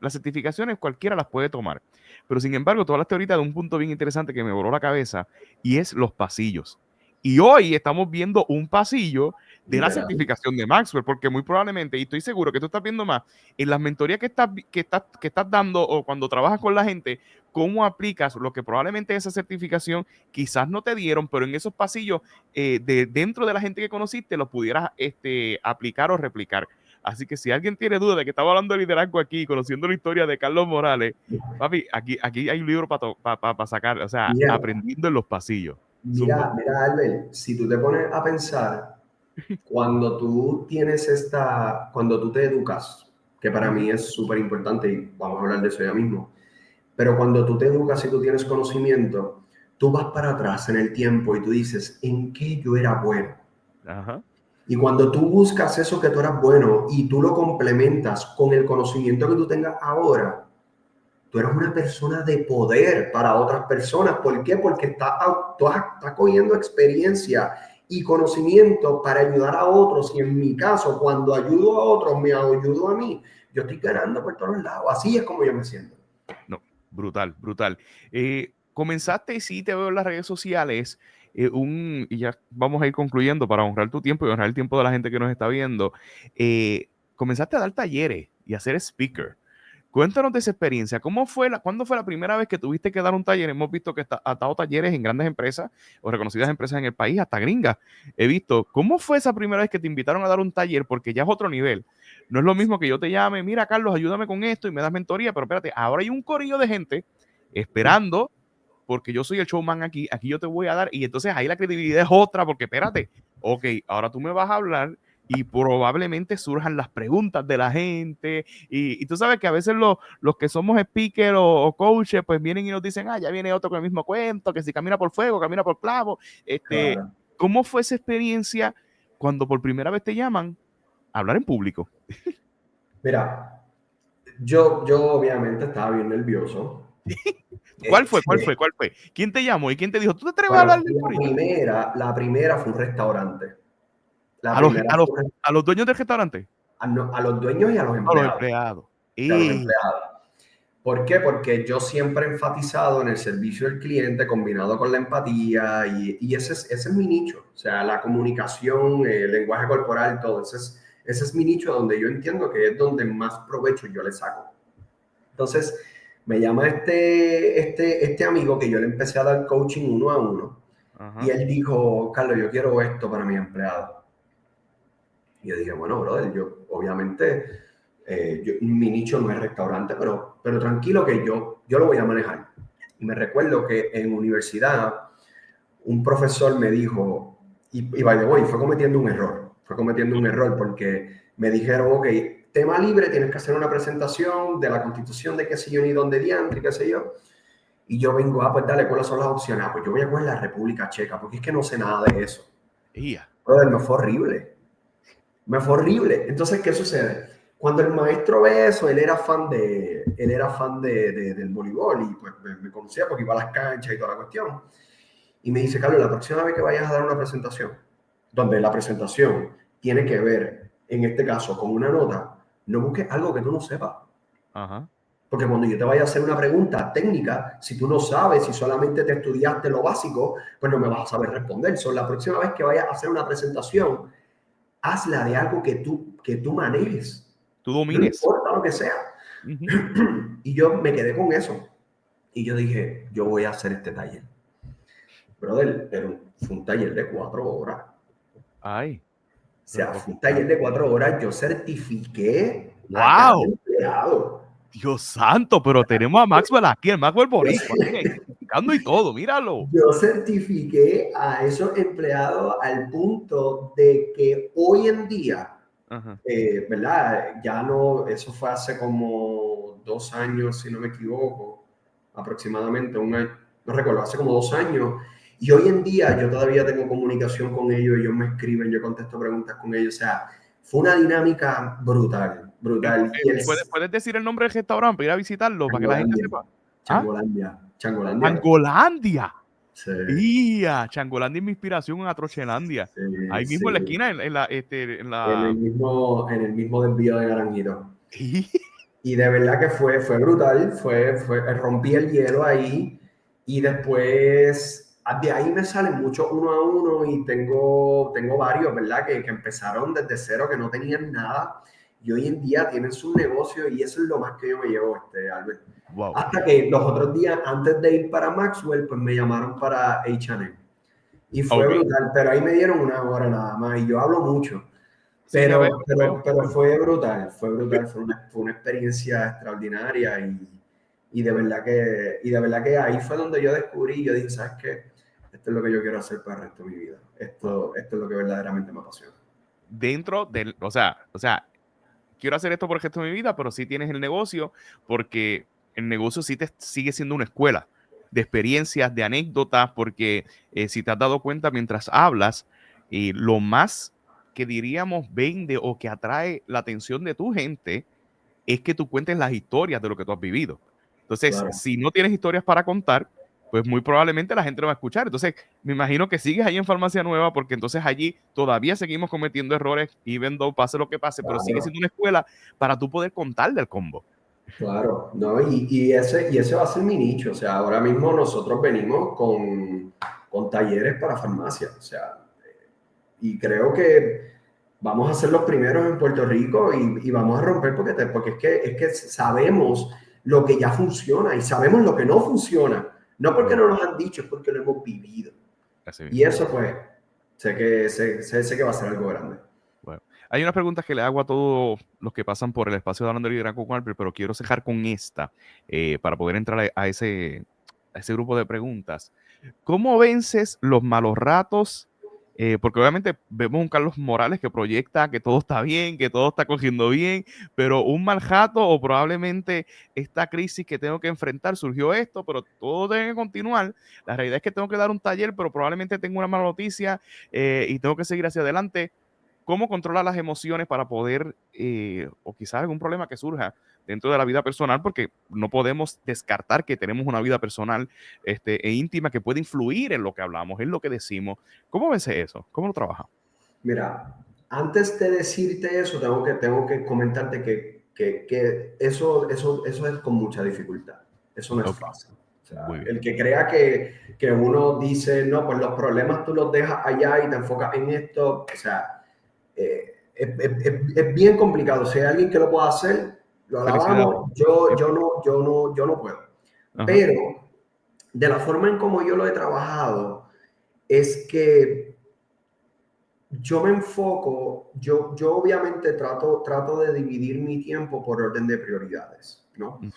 las certificaciones cualquiera las puede tomar. Pero sin embargo, tú hablaste ahorita de un punto bien interesante que me voló la cabeza y es los pasillos. Y hoy estamos viendo un pasillo de la literal. certificación de Maxwell, porque muy probablemente, y estoy seguro que tú estás viendo más en las mentorías que estás dando o cuando trabajas con la gente, cómo aplicas lo que probablemente esa certificación quizás no te dieron, pero en esos pasillos dentro de la gente que conociste lo pudieras aplicar o replicar. Así que si alguien tiene duda de que estaba hablando de liderazgo aquí, conociendo la historia de Carlos Morales, papi, aquí hay un libro para sacar, o sea, Mira, aprendiendo en los pasillos. Zumba. mira, Albert, si tú te pones a pensar, cuando tú te educas, que para mí es súper importante y vamos a hablar de eso ya mismo, pero cuando tú te educas y tú tienes conocimiento, tú vas para atrás en el tiempo y tú dices, ¿en qué yo era bueno? Ajá. Y cuando tú buscas eso que tú eras bueno y tú lo complementas con el conocimiento que tú tengas ahora, tú eres una persona de poder para otras personas. ¿Por qué? Porque estás cogiendo experiencia y conocimiento para ayudar a otros. Y en mi caso, cuando ayudo a otros, me ayudo a mí. Yo estoy ganando por todos lados. Así es como yo me siento. No, brutal, brutal. Comenzaste, y sí te veo en las redes sociales, y ya vamos a ir concluyendo para honrar tu tiempo y honrar el tiempo de la gente que nos está viendo. Comenzaste a dar talleres y a ser speaker. Cuéntanos de esa experiencia. ¿Cuándo fue la primera vez que tuviste que dar un taller? Hemos visto que has dado talleres en grandes empresas o reconocidas empresas en el país, hasta gringas. He visto. ¿Cómo fue esa primera vez que te invitaron a dar un taller? Porque ya es otro nivel. No es lo mismo que yo te llame, mira, Carlos, ayúdame con esto y me das mentoría, pero espérate, ahora hay un corillo de gente esperando porque yo soy el showman aquí yo te voy a dar, y entonces ahí la credibilidad es otra, porque espérate, ok, ahora tú me vas a hablar y probablemente surjan las preguntas de la gente, y tú sabes que a veces los que somos speaker o coaches, pues vienen y nos dicen, ya viene otro con el mismo cuento, que si camina por fuego, camina por clavo. Claro. ¿Cómo fue esa experiencia cuando por primera vez te llaman a hablar en público? Mira, yo obviamente estaba bien nervioso. ¿Cuál fue? ¿Cuál Este, fue? ¿Cuál fue? ¿Quién te llamó y quién te dijo, tú te atreves a hablar bueno, del corillo? la primera fue un restaurante. La A los, primera a los, fue a los dueños del restaurante. a los dueños y a los A los empleados. empleados. A los empleados. ¿Por qué? Porque yo siempre he enfatizado en el servicio del cliente combinado con la empatía y ese es mi nicho. O sea, la comunicación, el lenguaje corporal, todo. Ese es mi nicho donde yo entiendo que es donde más provecho yo le saco. Entonces, me llama este amigo que yo le empecé a dar coaching uno a uno y Ajá. él dijo, Carlos, yo quiero esto para mi empleado. Y yo dije, bueno, brother, yo obviamente, mi nicho no es restaurante, pero tranquilo que yo lo voy a manejar. Y me recuerdo que en universidad un profesor me dijo, y by the way, fue cometiendo un error porque me dijeron, ok, tema libre, tienes que hacer una presentación de la constitución de qué sé yo, ni dónde diantre, qué sé yo. Y yo vengo, pues dale, ¿cuáles son las opciones? Pues yo voy a coger la República Checa, porque es que no sé nada de eso. Yeah. Brother, me fue horrible. Me fue horrible. Entonces, ¿qué sucede? Cuando el maestro ve eso, él era fan del voleibol y pues me conocía porque iba a las canchas y toda la cuestión. Y me dice, Carlos, la próxima vez que vayas a dar una presentación, donde la presentación tiene que ver, en este caso, con una nota, no busques algo que tú no sepas. Ajá. Porque cuando yo te vaya a hacer una pregunta técnica, si tú no sabes, si solamente te estudiaste lo básico, pues no me vas a saber responder. La próxima vez que vayas a hacer una presentación, hazla de algo que tú manejes. Tú No domines. importa lo que sea. Ujú. Y yo me quedé con eso. Y yo dije, yo voy a hacer este taller. Brother, pero fue un taller de 4 horas. Ay, O pero sea, papi. fue un taller de 4 horas. Yo certifiqué a cada ¡Wow! empleado. Dios santo, pero tenemos a Maxwell aquí, el Maxwell Boricua, mira, identificando y todo, míralo. Yo certifiqué a esos empleados al punto de que hoy en día, Ajá. ¿verdad? Ya no, eso fue hace como 2 años, si no me equivoco, aproximadamente un año, no recuerdo, hace como 2 años. Y hoy en día yo todavía tengo comunicación con ellos, ellos me escriben, yo contesto preguntas con ellos. O sea, fue una dinámica brutal, brutal. Y el ¿Puedes decir el nombre del restaurante para ir a visitarlo, para que la gente Changolandia, sepa? ¿Ah? Changolandia, Changolandia. Changolandia. Sí, ¡Ya! Changolandia es mi inspiración en Atrochelandia. sí, Ahí mismo en la sí. esquina, En el mismo desvío de Naranjito. Y de verdad que fue brutal, rompí el hielo ahí y después de ahí me salen muchos uno a uno y tengo varios, ¿verdad? Que empezaron desde cero, que no tenían nada y hoy en día tienen su negocio y eso es lo más que yo me llevo, Albert. Wow. Hasta que los otros días, antes de ir para Maxwell, pues me llamaron para H&M y fue Ok. brutal, pero ahí me dieron una hora nada más y yo hablo mucho. Sí, ya veo, ya veo. Pero fue brutal, fue una experiencia extraordinaria y de verdad que ahí fue donde yo descubrí, yo dije, ¿sabes qué? Esto es lo que yo quiero hacer para el resto de mi vida. Wow. Esto es lo que verdaderamente me apasiona. Dentro del, o sea, quiero hacer esto por el resto de mi vida, pero sí tienes el negocio, porque el negocio sí te sigue siendo una escuela de experiencias, de anécdotas, porque si te has dado cuenta mientras hablas, lo más que diríamos vende o que atrae la atención de tu gente es que tú cuentes las historias de lo que tú has vivido. Entonces, Claro. si no tienes historias para contar, pues muy probablemente la gente no va a escuchar. Entonces, me imagino que sigues ahí en Farmacia Nueva porque entonces allí todavía seguimos cometiendo errores, even though pase lo que pase, pero sigue Claro. siendo una escuela para tú poder contar del combo. Claro, no, y ese va a ser mi nicho. O sea, ahora mismo nosotros venimos con talleres para farmacia. O sea, y creo que vamos a ser los primeros en Puerto Rico y vamos a romper porque es que sabemos lo que ya funciona y sabemos lo que no funciona. No porque no nos han dicho, es porque lo hemos vivido. Así Y mismo. eso, pues, sé que va a ser algo grande. Bueno, hay unas preguntas que le hago a todos los que pasan por el espacio de Hablando de Liderazgo con Albert, pero quiero cejar con esta para poder entrar a ese grupo de preguntas. ¿Cómo vences los malos ratos? Porque obviamente vemos un Carlos Morales que proyecta que todo está bien, que todo está cogiendo bien, pero un mal rato o probablemente esta crisis que tengo que enfrentar, surgió esto, pero todo debe continuar. La realidad es que tengo que dar un taller, pero probablemente tengo una mala noticia y tengo que seguir hacia adelante. ¿Cómo controlar las emociones para poder, o quizás algún problema que surja dentro de la vida personal? Porque no podemos descartar que tenemos una vida personal e íntima que puede influir en lo que hablamos, en lo que decimos. ¿Cómo ves eso? ¿Cómo lo trabajas? Mira, antes de decirte eso, tengo que comentarte que eso es con mucha dificultad. Eso no es Ok, fácil. O muy sea, bien. el que crea que uno dice, no, pues los problemas tú los dejas allá y te enfocas en esto, o sea, es bien complicado. Si hay alguien que lo pueda hacer, lo Felicidades. alabamos. Sí. Yo no puedo. Ajá. Pero de la forma en como yo lo he trabajado, es que yo me enfoco, yo obviamente trato de dividir mi tiempo por orden de prioridades, ¿no? Ujú.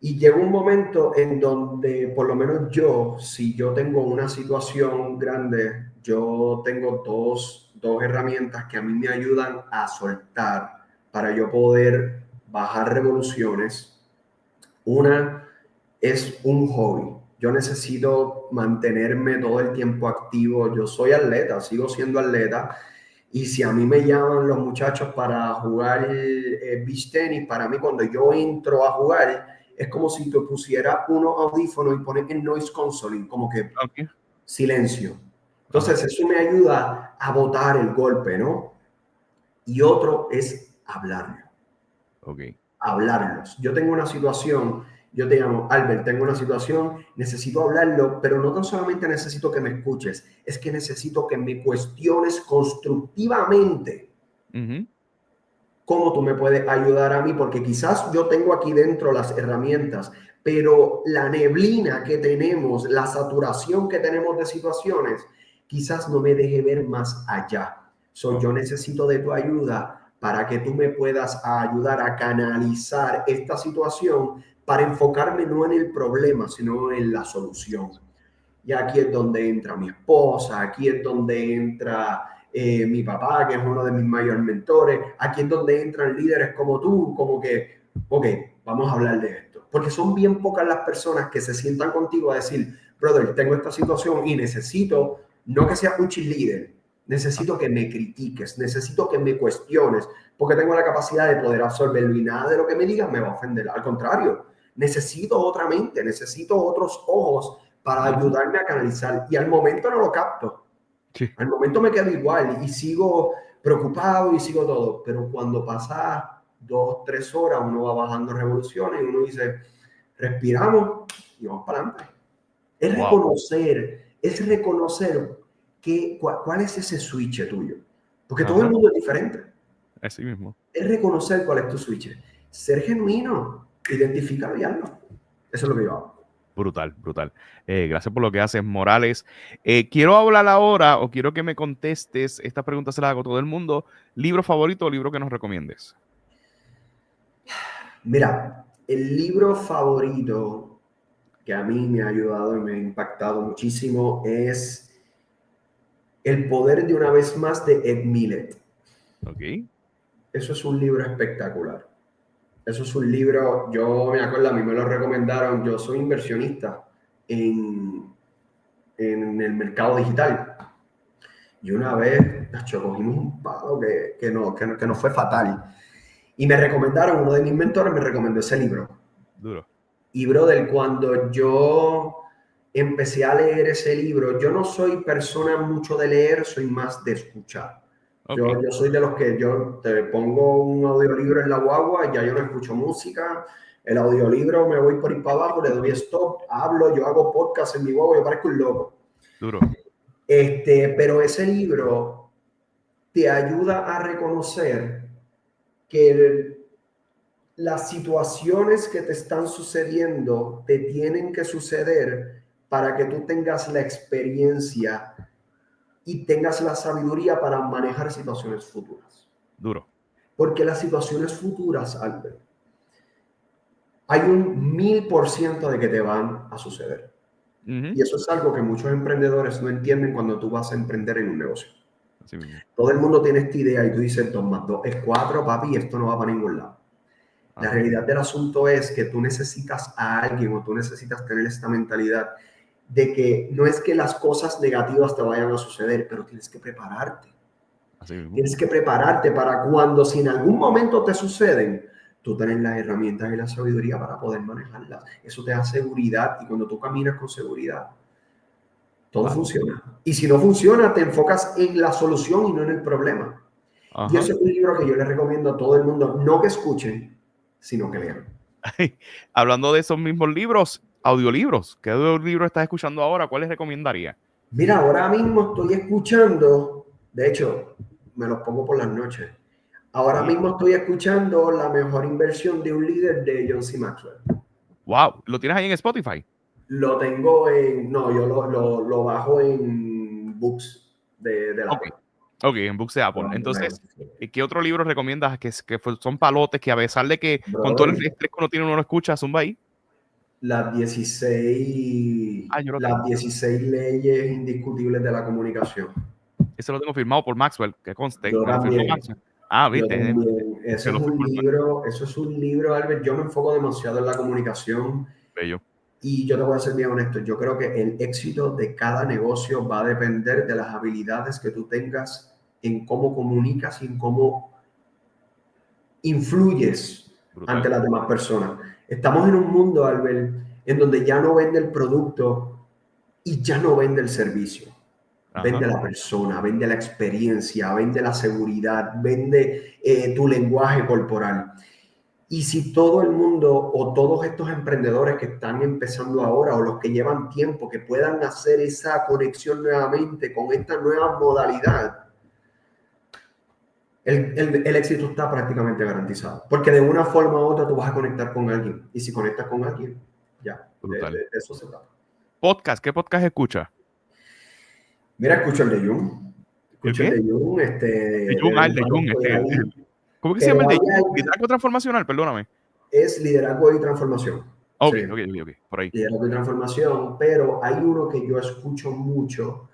Y llega un momento en donde, por lo menos yo, si yo tengo una situación grande, yo tengo dos herramientas que a mí me ayudan a soltar para yo poder bajar revoluciones. Una es un hobby. Yo necesito mantenerme todo el tiempo activo. Yo soy atleta, sigo siendo atleta. Y si a mí me llaman los muchachos para jugar beach tenis, para mí cuando yo entro a jugar, es como si te pusiera unos audífonos y pones en noise cancelling, como que Ok. silencio. Ajá. Entonces eso me ayuda a botar el golpe, ¿no? Y otro es hablarlo, Ok. hablarlos. Yo tengo una situación, yo te llamo, Albert, tengo una situación, necesito hablarlo, pero no tan solamente necesito que me escuches, es que necesito que me cuestiones constructivamente Ujú. cómo tú me puedes ayudar a mí, porque quizás yo tengo aquí dentro las herramientas, pero la neblina que tenemos, la saturación que tenemos de situaciones, quizás no me deje ver más allá. Wow. Yo necesito de tu ayuda para que tú me puedas ayudar a canalizar esta situación para enfocarme no en el problema, sino en la solución. Y aquí es donde entra mi esposa, aquí es donde entra mi papá, que es uno de mis mayores mentores, aquí es donde entran líderes como tú, como que, ok, vamos a hablar de esto. Porque son bien pocas las personas que se sientan contigo a decir, brother, tengo esta situación y necesito, no que seas un cheerleader, Ajá. necesito que me critiques, necesito que me cuestiones, porque tengo la capacidad de poder absorberlo y nada de lo que me digas me va a ofender. Al contrario, necesito otra mente, necesito otros ojos para Ujú. ayudarme a canalizar. Y al momento no lo capto. Sí. Al momento me quedo igual y sigo preocupado y sigo todo. Pero cuando pasa 2, 3 horas, uno va bajando revoluciones y uno dice, respiramos y vamos para adelante. Es Wow. reconocer cuál es ese switch tuyo. Porque todo el Ajá. mundo es diferente. Así mismo. Es reconocer cuál es tu switch. Ser genuino, identificarlo y hazlo. Eso es lo que yo hago. Brutal, brutal. Gracias por lo que haces, Morales. Quiero hablar ahora, o quiero que me contestes, esta pregunta se la hago a todo el mundo. ¿Libro favorito o libro que nos recomiendes? Mira, el libro favorito que a mí me ha ayudado y me ha impactado muchísimo es El poder de una vez más de Ed Millett. Ok. Eso es un libro espectacular. Eso es un libro, yo me acuerdo, a mí me lo recomendaron, yo soy inversionista en el mercado digital. Y una vez, cogimos un palo que no fue fatal. Y me recomendaron, uno de mis mentores me recomendó ese libro. Duro. Y brother, cuando yo empecé a leer ese libro, yo no soy persona mucho de leer, soy más de escuchar. Ok. Yo soy de los que yo te pongo un audiolibro en la guagua, ya yo no escucho música, el audiolibro me voy por ir para abajo, le doy stop, hablo, yo hago podcast en mi guagua, yo parezco un loco. Duro. Pero ese libro te ayuda a reconocer que las situaciones que te están sucediendo te tienen que suceder para que tú tengas la experiencia y tengas la sabiduría para manejar situaciones futuras. Duro. Porque las situaciones futuras, Albert, hay un 1000% de que te van a suceder. Ujú. Y eso es algo que muchos emprendedores no entienden cuando tú vas a emprender en un negocio. Así mismo. Todo el mundo tiene esta idea y tú dices 2 más 2 es 4, papi, y esto no va para ningún lado. La Ajá. realidad del asunto es que tú necesitas a alguien o tú necesitas tener esta mentalidad de que no es que las cosas negativas te vayan a suceder, pero tienes que prepararte. Así mismo. Tienes que prepararte para cuando, si en algún momento te suceden, tú tienes las herramientas y la sabiduría para poder manejarlas. Eso te da seguridad y cuando tú caminas con seguridad, todo Claro. funciona. Y si no funciona, te enfocas en la solución y no en el problema. Y Ajá. ese es un libro que yo le recomiendo a todo el mundo, no que escuchen, sino que lean. Hablando de esos mismos libros, audiolibros. ¿Qué audiolibro estás escuchando ahora? ¿Cuáles recomendaría? Mira, ahora mismo estoy escuchando, de hecho, me los pongo por las noches. Ahora Sí. mismo estoy escuchando La mejor inversión de un líder de John C. Maxwell. Wow. ¿Lo tienes ahí en Spotify? Lo tengo no, yo lo bajo en Books del Ok. Apple. Ok, en Books de Apple. Lo bajo en Entonces, iTunes. ¿qué otro libro recomiendas son palotes que a pesar de que con todo el Brother, estrés que uno tiene, uno lo escucha, zumba ahí? Ah, yo lo las tengo. 16 leyes indiscutibles de la comunicación. Ese lo tengo firmado por Maxwell, que conste, Yo me lo firmó también. Maxwell. Ah, Yo viste, también. se lo firmó el Maxwell. Eso es un libro, Albert. Yo me enfoco demasiado en la comunicación Bello. y yo te voy a ser bien honesto. Yo creo que el éxito de cada negocio va a depender de las habilidades que tú tengas en cómo comunicas y en cómo influyes ante Brutal. las demás personas. Estamos en un mundo, Albert, en donde ya no vende el producto y ya no vende el servicio. Ajá. Vende la persona, vende la experiencia, vende la seguridad, vende tu lenguaje corporal. Y si todo el mundo o todos estos emprendedores que están empezando ahora o los que llevan tiempo que puedan hacer esa conexión nuevamente con esta nueva modalidad, el éxito está prácticamente garantizado. Porque de una forma u otra tú vas a conectar con alguien. Y si conectas con alguien, ya, Brutal. de eso se trata. Podcast, ¿qué podcast escucha? Mira, escucho el de Jung. ¿El Escucho el qué? de Jung, De de Jung, vez el en de cuando Jung, estoy ahí. ¿cómo que se llama el Pero de hay Jung? algo, Liderazgo transformacional, perdóname. es liderazgo y transformación. Ok, Sí, ok, ok, ok, por ahí. liderazgo y transformación, pero hay uno que yo escucho mucho,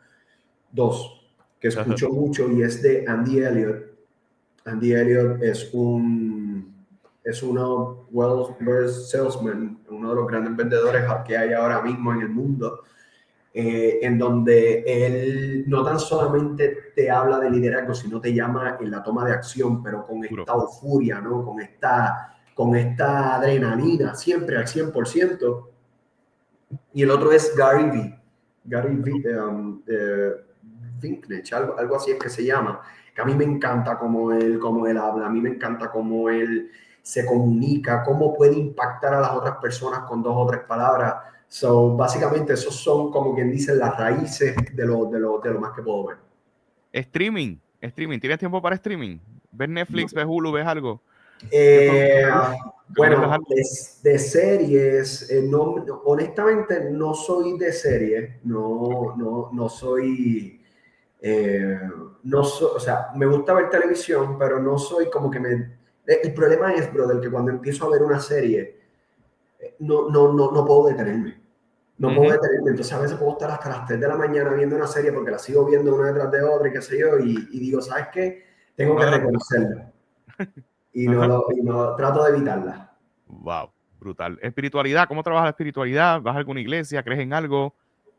dos, que Ajá. escucho mucho y es de Andy Elliott. Andy Elliott es uno well-versed salesman, uno de los grandes vendedores que hay ahora mismo en el mundo, en donde él no tan solamente te habla de liderazgo, sino te llama en la toma de acción, pero con Duro. esta euforia, ¿no? Con esta adrenalina, siempre al 100%. Y el otro es Gary V. Vinknech, algo así es que se llama. Que a mí me encanta cómo él habla, a mí me encanta cómo él se comunica, cómo puede impactar a las otras personas con 2 o 3 palabras. So, básicamente, esos son, como quien dice, las raíces de lo más que puedo ver. Streaming. ¿Tienes tiempo para streaming? ¿Ves Netflix, ves Hulu, ves algo? Eh, ¿Recomiendas bueno, algo? de series, honestamente no soy de series, Ok. no soy, o sea, me gusta ver televisión, pero no soy como que el problema es, brother, que cuando empiezo a ver una serie, no puedo detenerme. No puedo Ujú. detenerme. Entonces a veces puedo estar hasta las 3 de la mañana viendo una serie porque la sigo viendo una detrás de otra y qué sé yo, y digo, ¿sabes qué? Tengo No que de la... reconocerla y Ajá. trato de evitarla. Wow, brutal. Espiritualidad, ¿cómo trabajas la espiritualidad? ¿Vas a alguna iglesia? ¿Crees en algo?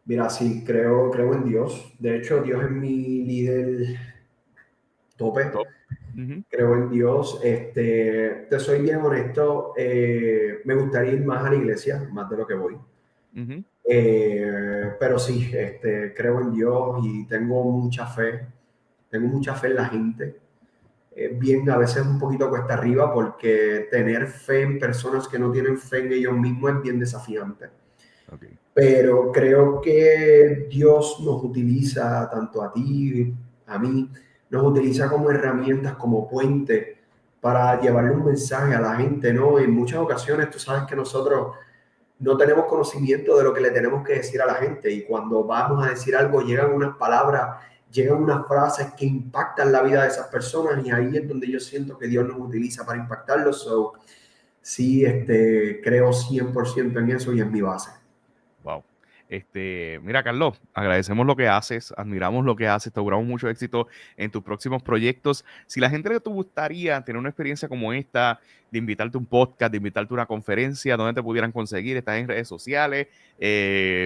Mira, sí, creo en Dios. De hecho, Dios es mi líder tope. Top. Ujú, Creo en Dios. Te soy bien honesto. Me gustaría ir más a la iglesia, más de lo que voy. ujú. Pero sí, creo en Dios y tengo mucha fe. Tengo mucha fe en la gente. Bien, a veces un poquito cuesta arriba porque tener fe en personas que no tienen fe en ellos mismos es bien desafiante. Ok. Pero creo que Dios nos utiliza, tanto a ti, a mí, nos utiliza como herramientas, como puente para llevarle un mensaje a la gente, ¿no? En muchas ocasiones tú sabes que nosotros no tenemos conocimiento de lo que le tenemos que decir a la gente y cuando vamos a decir algo llegan unas palabras, llegan unas frases que impactan la vida de esas personas y ahí es donde yo siento que Dios nos utiliza para impactarlos. So, sí, creo 100% en eso y es mi base. Wow. Mira, Carlos, agradecemos lo que haces, admiramos lo que haces, te auguramos mucho éxito en tus próximos proyectos. Si la gente te gustaría tener una experiencia como esta, de invitarte a un podcast, de invitarte a una conferencia, ¿dónde te pudieran conseguir? ¿Estás en redes sociales?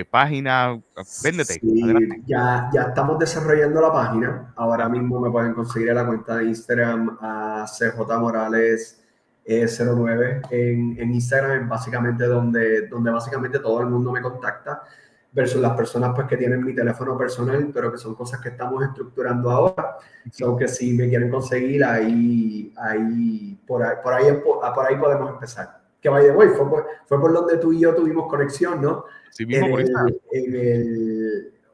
Página, véndete, Sí, adelante. ya estamos desarrollando la página. Ahora Ajá. mismo me pueden conseguir en la cuenta de Instagram a CJ Morales 09. En Instagram es básicamente donde básicamente todo el mundo me contacta, versus las personas pues que tienen mi teléfono personal, pero que son cosas que estamos estructurando ahora. Son que si me quieren conseguir, por ahí podemos empezar. Que by the way, fue por donde tú y yo tuvimos conexión, ¿no? Así mismo por Instagram.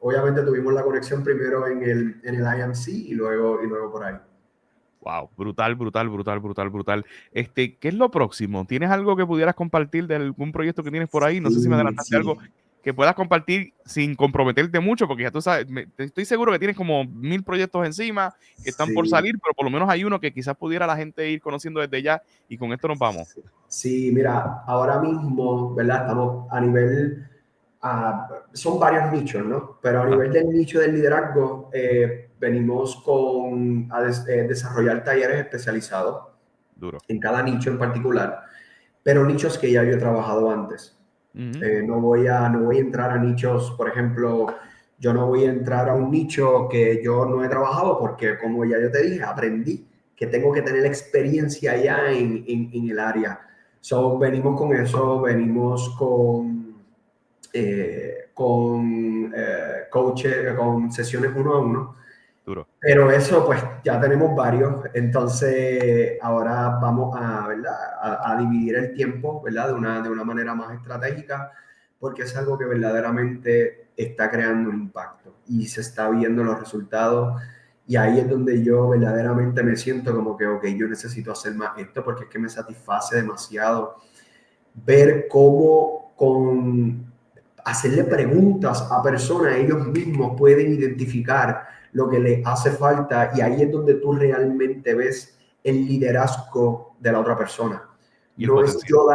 Obviamente tuvimos la conexión primero en el IMC y luego por ahí. Wow, brutal, brutal, brutal, brutal, brutal. ¿Qué es lo próximo? ¿Tienes algo que pudieras compartir de algún proyecto que tienes por ahí? No sé si me Sí, adelantaste algo sí, que puedas compartir sin comprometerte mucho, porque ya tú sabes, estoy seguro que tienes como 1000 proyectos encima que están por sí, salir, pero por lo menos hay uno que quizás pudiera la gente ir conociendo desde ya y con esto nos vamos. sí. Sí, mira, ahora mismo, ¿verdad? Estamos a nivel, son varios nichos, ¿no? Pero a Ah, nivel del nicho del liderazgo, venimos a desarrollar talleres especializados duro. en cada nicho en particular, pero nichos que ya yo he trabajado antes. Ujú. No voy a entrar a nichos, por ejemplo, yo no voy a entrar a un nicho que yo no he trabajado porque, como ya yo te dije, aprendí que tengo que tener experiencia ya en el área. So, venimos con eso, venimos con sesiones uno a uno, Duro. pero eso, pues ya tenemos varios, entonces ahora vamos a, ¿verdad? a dividir el tiempo, ¿verdad? De una manera más estratégica, porque es algo que verdaderamente está creando un impacto y se está viendo los resultados. Y ahí es donde yo verdaderamente me siento como que, ok, yo necesito hacer más esto porque es que me satisface demasiado ver cómo con hacerle preguntas a personas, ellos mismos pueden identificar lo que les hace falta y ahí es donde tú realmente ves el liderazgo de la otra persona. Y el No es potencial. yo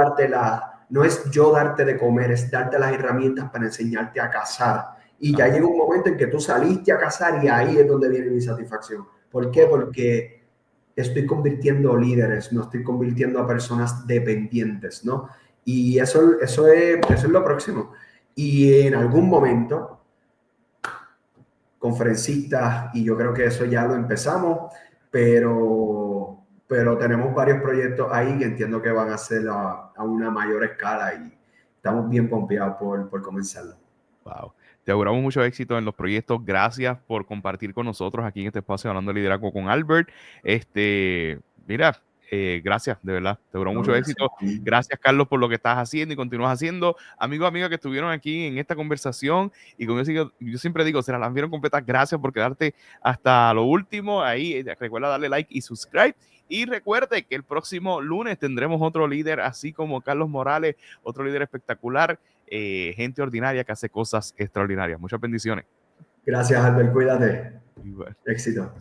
no es yo darte de comer, es darte las herramientas para enseñarte a cazar. Y ya Ajá. llega un momento en que tú saliste a cazar y ahí es donde viene mi satisfacción. ¿Por qué? Wow. Porque estoy convirtiendo líderes, no estoy convirtiendo a personas dependientes, ¿no? Y eso es lo próximo. Y en algún momento, conferencistas, y yo creo que eso ya lo empezamos, pero tenemos varios proyectos ahí que entiendo que van a ser a una mayor escala y estamos bien pompeados por comenzarlo. Wow. Te auguramos mucho éxito en los proyectos. Gracias por compartir con nosotros aquí en este espacio hablando de liderazgo con Albert. Mira. Gracias, de verdad, te auguro No, mucho gracias éxito. a ti. Gracias, Carlos, por lo que estás haciendo y continúas haciendo. Amigos, amigas que estuvieron aquí en esta conversación, y como yo siempre digo, se las vieron completas. Gracias por quedarte hasta lo último. Ahí recuerda darle like y subscribe. Y recuerde que el próximo lunes tendremos otro líder, así como Carlos Morales, otro líder espectacular, gente ordinaria que hace cosas extraordinarias. Muchas bendiciones. Gracias, Albert. Cuídate. Igual. Éxito.